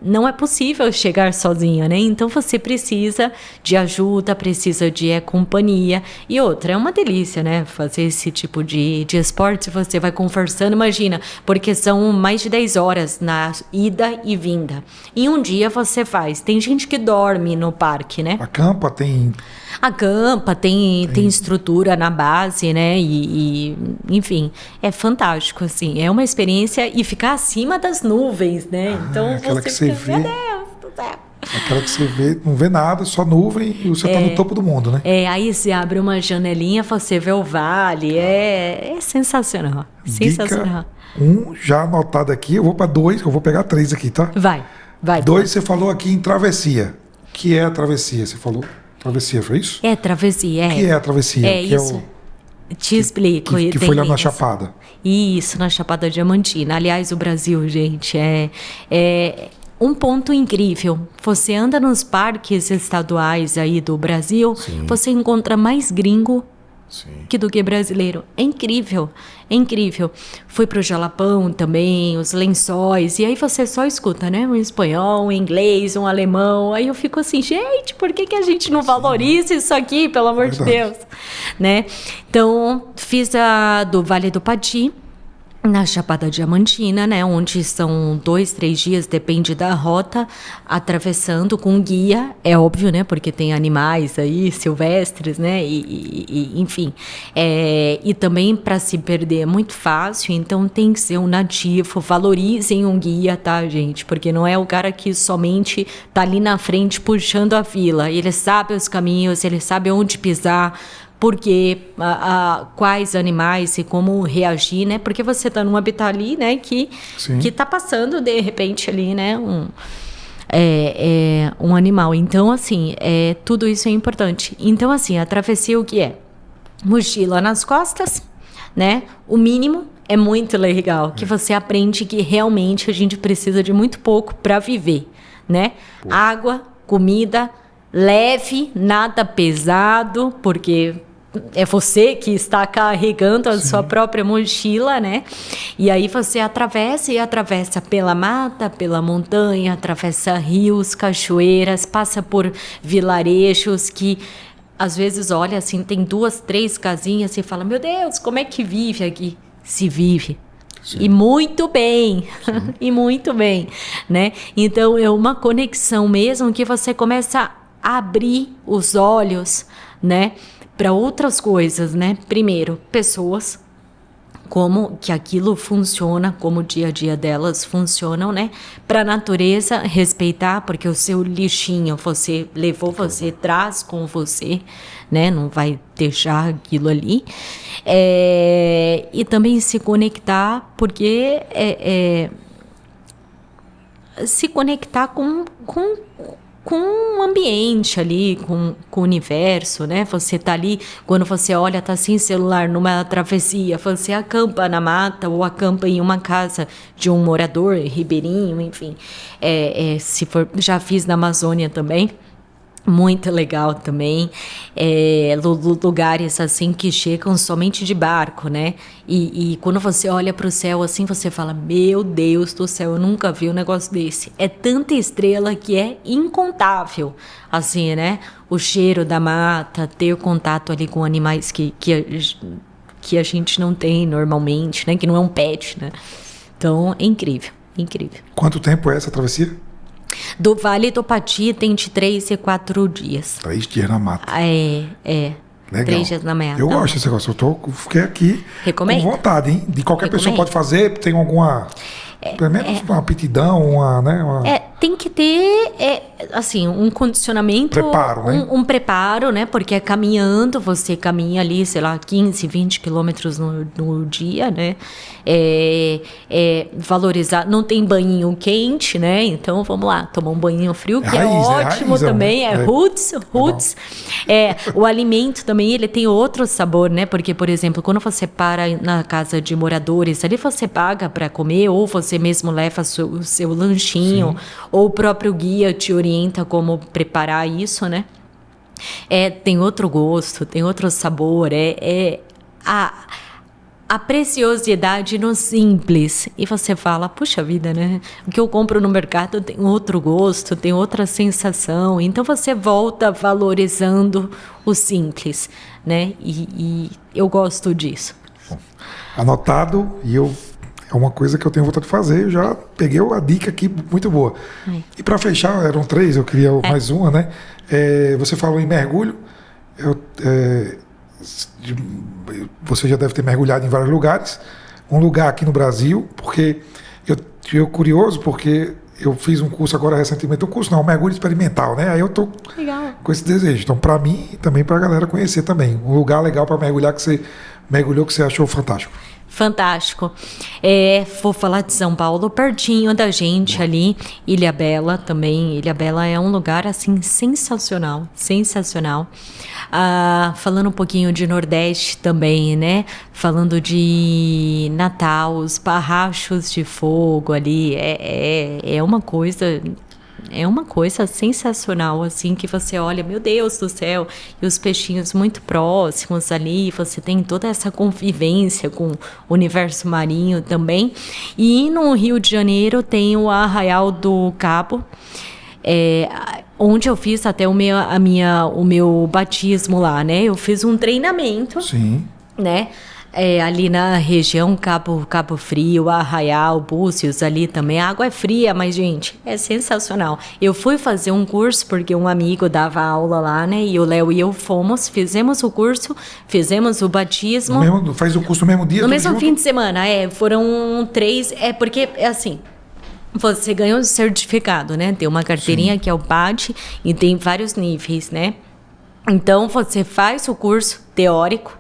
Speaker 1: não é possível chegar sozinha, né? Então você precisa de ajuda, precisa de companhia. E outra, é uma delícia, né? Fazer esse tipo de esporte, você vai conversando, imagina, porque são mais de 10 horas na ida e vinda. E um dia você faz. Tem gente que dorme no parque, né?
Speaker 2: Acampa, tem
Speaker 1: estrutura na base, né? E enfim, é fantástico, assim. É uma experiência e ficar acima das nuvens, né? Então
Speaker 2: você fica,
Speaker 1: meu Deus do céu.
Speaker 2: Aquela que você vê, não vê nada, só nuvem e você tá no topo do mundo, né?
Speaker 1: Aí você abre uma janelinha, você vê o vale, é sensacional. Sensacional.
Speaker 2: Dica 1, já anotado aqui, eu vou para 2, eu vou pegar 3 aqui, tá?
Speaker 1: Vai.
Speaker 2: 2, você falou aqui em travessia. O que é a travessia? Você falou travessia, foi isso?
Speaker 1: Travessia,
Speaker 2: O que é a travessia?
Speaker 1: Isso. Te explico.
Speaker 2: Que foi lá na Chapada.
Speaker 1: Isso, na Chapada Diamantina. Aliás, o Brasil, gente, é um ponto incrível. Você anda nos parques estaduais aí do Brasil, Sim. Você encontra mais gringo do que brasileiro. É incrível, é incrível. Fui pro Jalapão também, os Lençóis, e aí você só escuta, né? Um espanhol, um inglês, um alemão. Aí eu fico assim, gente, por que a gente não valoriza isso aqui, pelo amor de Deus? Né? Então, fiz a do Vale do Pati, na Chapada Diamantina, né, onde são 2, 3 dias, depende da rota, atravessando com guia, é óbvio, né, porque tem animais aí, silvestres, né, enfim, e também para se perder é muito fácil, então tem que ser um nativo, valorizem um guia, tá, gente, porque não é o cara que somente tá ali na frente puxando a fila, ele sabe os caminhos, ele sabe onde pisar, porque quais animais e como reagir, né? Porque você está num habitat ali, né? Que está passando de repente ali, né? um animal. Então, assim, tudo isso é importante. Então, assim, a travessia o que é? Mochila nas costas, né? O mínimo é muito legal, que você aprende que realmente a gente precisa de muito pouco para viver, né? Água, comida, leve, nada pesado, porque é você que está carregando a sua própria mochila, né? E aí você atravessa pela mata, pela montanha, atravessa rios, cachoeiras, passa por vilarejos que às vezes olha assim, tem 2, 3 casinhas e fala, meu Deus, como é que vive aqui? Se vive. Sim. E muito bem, e muito bem, né? Então é uma conexão mesmo que você começa a abrir os olhos, né? Para outras coisas, né? Primeiro, pessoas, como que aquilo funciona, como o dia a dia delas funcionam, né? Para a natureza, respeitar, porque o seu lixinho você levou, você traz com você, né? Não vai deixar aquilo ali. E também se conectar, porque se conectar com o ambiente ali, com o universo, né? Você tá ali, quando você olha, tá sem celular numa travessia, você acampa na mata ou acampa em uma casa de um morador, ribeirinho, enfim. Se for, já fiz na Amazônia também. Muito legal também, lugares assim que chegam somente de barco, né? E quando você olha para o céu assim, você fala, meu Deus do céu, eu nunca vi um negócio desse. É tanta estrela que é incontável, assim, né? O cheiro da mata, ter contato ali com animais que a gente não tem normalmente, né? Que não é um pet, né? Então, é incrível, incrível.
Speaker 2: Quanto tempo é essa travessia?
Speaker 1: Do Vale do Pati tem de 3 e 4 dias.
Speaker 2: 3 dias na mata.
Speaker 1: Legal. 3 dias na mata.
Speaker 2: Eu gosto desse negócio. Fiquei aqui
Speaker 1: Recomendo.
Speaker 2: Com vontade, hein? De qualquer pessoa pode fazer. Tem alguma... pelo menos uma aptidão, né?
Speaker 1: Tem que ter, assim, um condicionamento...
Speaker 2: Preparo, né?
Speaker 1: Um preparo, né? Porque caminhando, você caminha ali, sei lá, 15, 20 quilômetros no dia, né? Valorizar... Não tem banhinho quente, né? Então, vamos lá, tomar um banhinho frio, que
Speaker 2: raiz,
Speaker 1: ótimo
Speaker 2: raizão,
Speaker 1: também.
Speaker 2: né?
Speaker 1: Roots. O alimento também, ele tem outro sabor, né? Porque, por exemplo, quando você para na casa de moradores, ali você paga para comer, ou você mesmo leva o seu lanchinho, ou o próprio guia te orienta como preparar isso, né? Tem outro gosto, tem outro sabor, a preciosidade no simples. E você fala, puxa vida, né? O que eu compro no mercado tem outro gosto, tem outra sensação. Então você volta valorizando o simples, né? E eu gosto disso.
Speaker 2: Anotado, é uma coisa que eu tenho vontade de fazer. Eu já peguei a dica aqui, muito boa. E para fechar, eram 3, eu queria mais uma, né? Você falou em mergulho. Você já deve ter mergulhado em vários lugares. Um lugar aqui no Brasil, porque eu curioso, porque eu fiz um curso agora recentemente, um mergulho experimental, né? Aí eu tô com esse desejo. Então, para mim e também para a galera conhecer também. Um lugar legal para mergulhar, que você mergulhou, que você achou fantástico.
Speaker 1: Fantástico. Vou falar de São Paulo, pertinho da gente ali, Ilhabela também. Ilhabela é um lugar, assim, sensacional, sensacional. Falando um pouquinho de Nordeste também, né? Falando de Natal, os Parrachos de Fogo ali, é uma coisa... É uma coisa sensacional, assim, que você olha, meu Deus do céu, e os peixinhos muito próximos ali, você tem toda essa convivência com o universo marinho também. E no Rio de Janeiro tem o Arraial do Cabo, onde eu fiz até o meu batismo lá, né? Eu fiz um treinamento, né? Ali na região Cabo Frio, Arraial, Búzios, ali também. A água é fria, mas, gente, é sensacional. Eu fui fazer um curso porque um amigo dava aula lá, né? E o Léo e eu fizemos o curso, fizemos o batismo.
Speaker 2: Faz o curso no mesmo dia?
Speaker 1: No mesmo fim de semana, foram 3. Porque, assim... Você ganha um certificado, né? Tem uma carteirinha que é o PAD e tem vários níveis, né? Então, você faz o curso teórico,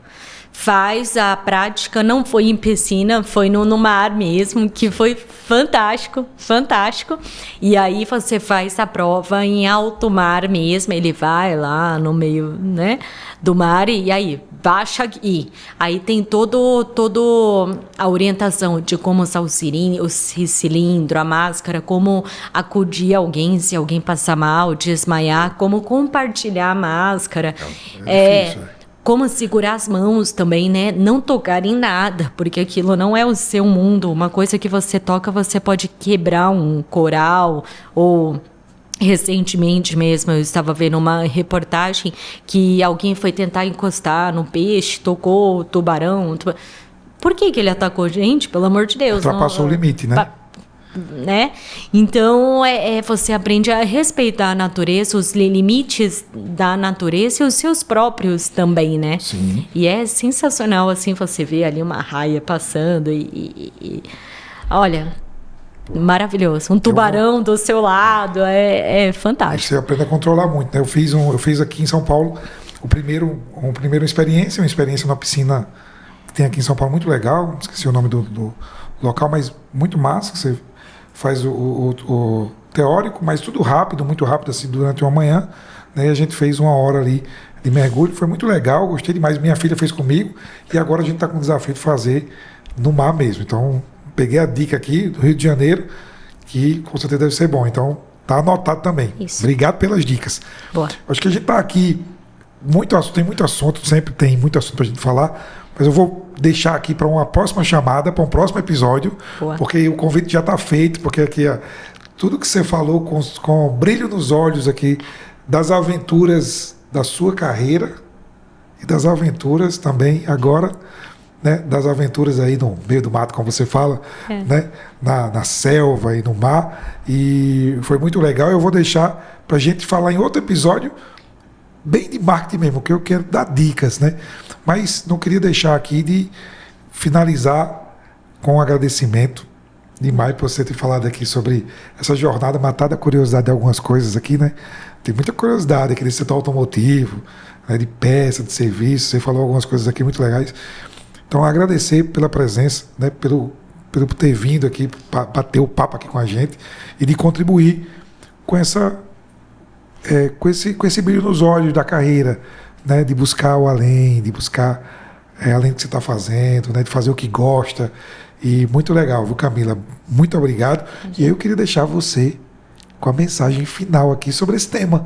Speaker 1: faz a prática, não foi em piscina, foi no mar mesmo, que foi fantástico, fantástico. E aí você faz a prova em alto mar mesmo, ele vai lá no meio, né, do mar e aí baixa aqui. Aí tem todo a orientação de como usar o cilindro, a máscara, como acudir alguém se alguém passar mal, desmaiar, como compartilhar a máscara.
Speaker 2: Difícil,
Speaker 1: Como segurar as mãos também, né? Não tocar em nada, porque aquilo não é o seu mundo. Uma coisa que você toca, você pode quebrar um coral ou... Recentemente mesmo, eu estava vendo uma reportagem que alguém foi tentar encostar no peixe, tocou o tubarão. Por que ele atacou a gente? Pelo amor de Deus.
Speaker 2: Ultrapassou o limite, né?
Speaker 1: Né? Então, você aprende a respeitar a natureza, os limites da natureza e os seus próprios também, né?
Speaker 2: Sim.
Speaker 1: E é sensacional, assim, você ver ali uma raia passando olha... Maravilhoso. Um tubarão do seu lado, é fantástico.
Speaker 2: Você aprende a controlar muito, né? Eu fiz aqui em São Paulo uma primeira experiência na piscina que tem aqui em São Paulo, muito legal. Esqueci o nome do local, mas muito massa. Você faz o teórico, mas tudo rápido, muito rápido, assim, durante uma manhã. Né? E a gente fez 1 hora ali de mergulho, foi muito legal, gostei demais. Minha filha fez comigo e agora a gente está com o desafio de fazer no mar mesmo. Então, peguei a dica aqui do Rio de Janeiro, que com certeza deve ser bom. Então, tá anotado também.
Speaker 1: Isso.
Speaker 2: Obrigado pelas dicas.
Speaker 1: Boa.
Speaker 2: Acho que a gente tá aqui, tem muito assunto, sempre tem muito assunto pra gente falar, mas eu vou deixar aqui para uma próxima chamada, para um próximo episódio,
Speaker 1: Boa.
Speaker 2: porque o convite já tá feito, porque aqui tudo que você falou com brilho nos olhos aqui, das aventuras da sua carreira e das aventuras também agora... Né, das aventuras aí no meio do mato, como você fala, né, na selva e no mar, e foi muito legal. Eu vou deixar para a gente falar em outro episódio bem de marketing mesmo, que eu quero dar dicas, né? Mas não queria deixar aqui de finalizar com um agradecimento demais por você ter falado aqui sobre essa jornada, matar a curiosidade de algumas coisas aqui, né? Tem muita curiosidade aqui nesse setor automotivo, né, de peça, de serviço. Você falou algumas coisas aqui muito legais. Então, agradecer pela presença, né, pelo ter vindo aqui, bater o papo aqui com a gente e de contribuir com com esse brilho nos olhos da carreira, né, de buscar o além, de buscar além do que você está fazendo, né, de fazer o que gosta. E muito legal, viu, Camila? Muito obrigado. E eu queria deixar você com a mensagem final aqui sobre esse tema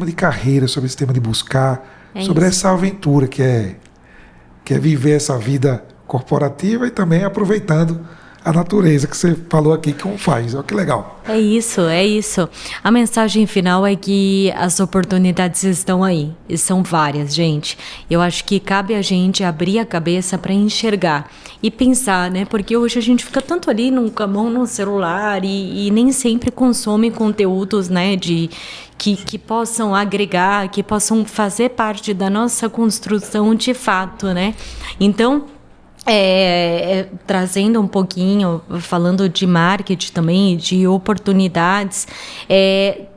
Speaker 2: de carreira, sobre esse tema de buscar, sobre essa aventura que é viver essa vida corporativa e também aproveitando a natureza que você falou aqui, como faz. Olha que legal.
Speaker 1: É isso. A mensagem final é que as oportunidades estão aí, e são várias, gente. Eu acho que cabe a gente abrir a cabeça para enxergar e pensar, né? Porque hoje a gente fica tanto ali no celular e nem sempre consome conteúdos, né? Que possam agregar, que possam fazer parte da nossa construção de fato, né? Então, trazendo um pouquinho, falando de marketing também, de oportunidades,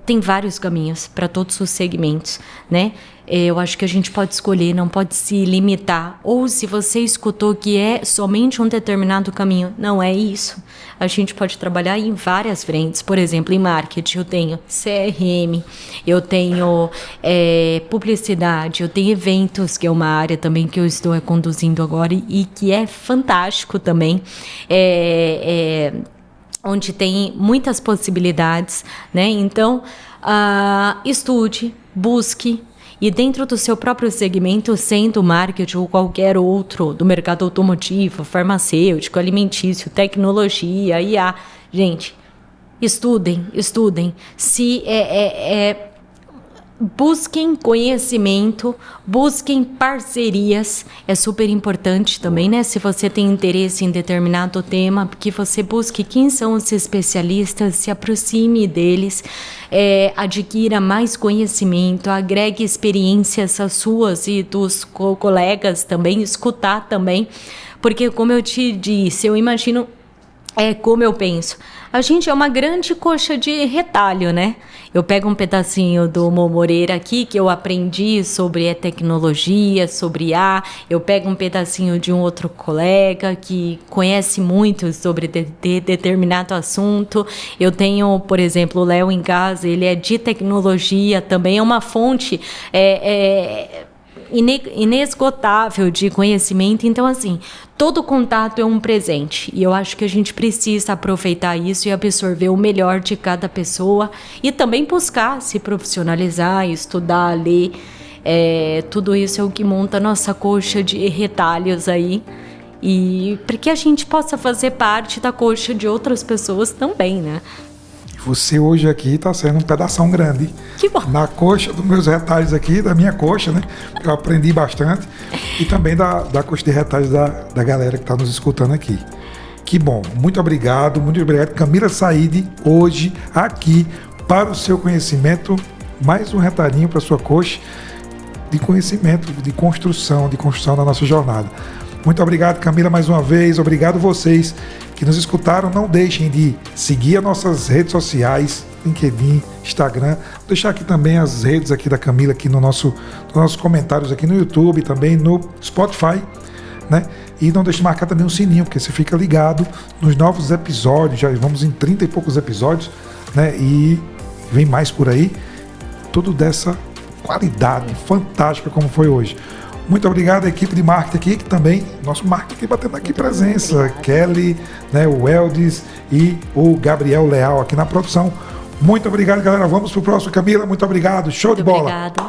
Speaker 1: tem vários caminhos para todos os segmentos, né? Eu acho que a gente pode escolher, não pode se limitar. Ou se você escutou que é somente um determinado caminho, não é isso. A gente pode trabalhar em várias frentes. Por exemplo, em marketing eu tenho CRM, eu tenho publicidade, eu tenho eventos, que é uma área também que eu estou conduzindo agora e que é fantástico também. Onde tem muitas possibilidades, né? Então, estude, busque. E dentro do seu próprio segmento, sendo marketing ou qualquer outro, do mercado automotivo, farmacêutico, alimentício, tecnologia, IA, gente, estudem. Busquem conhecimento, busquem parcerias, é super importante também, né? Se você tem interesse em determinado tema, que você busque quem são os especialistas, se aproxime deles, adquira mais conhecimento, agregue experiências as suas e dos colegas também, escutar também, porque como eu te disse, eu imagino É como eu penso. A gente é uma grande coxa de retalho, né? Eu pego um pedacinho do Mo Moreira aqui, que eu aprendi sobre tecnologia, sobre IA. Eu pego um pedacinho de um outro colega que conhece muito sobre determinado assunto. Eu tenho, por exemplo, o Léo em casa, ele é de tecnologia, também é uma fonte inesgotável de conhecimento. Então, assim, todo contato é um presente. E eu acho que a gente precisa aproveitar isso e absorver o melhor de cada pessoa e também buscar se profissionalizar, estudar, ler. Tudo isso é o que monta a nossa coxa de retalhos aí. E para que a gente possa fazer parte da coxa de outras pessoas também, né?
Speaker 2: Você hoje aqui está sendo um pedação grande.
Speaker 1: Que bom.
Speaker 2: Na coxa dos meus retalhos aqui, da minha coxa, né? Eu aprendi bastante. E também da coxa de retalhos da galera que está nos escutando aqui. Que bom. Muito obrigado, Camila Saide, hoje aqui para o seu conhecimento. Mais um retalhinho para a sua coxa de conhecimento, de construção da nossa jornada. Muito obrigado, Camila, mais uma vez. Obrigado vocês que nos escutaram. Não deixem de seguir as nossas redes sociais, LinkedIn, Instagram. Vou deixar aqui também as redes aqui da Camila aqui nos nossos comentários aqui no YouTube, também no Spotify, né? E não deixe de marcar também o sininho, porque você fica ligado nos novos episódios. Já vamos em 30 e poucos episódios, né? E vem mais por aí. Tudo dessa qualidade fantástica como foi hoje. Muito obrigado à equipe de marketing aqui, que também, nosso marketing batendo aqui presença, Kelly, né, o Eldes e o Gabriel Leal aqui na produção. Muito obrigado, galera. Vamos pro próximo, Camila. Muito obrigado. Show de bola.
Speaker 1: Obrigada.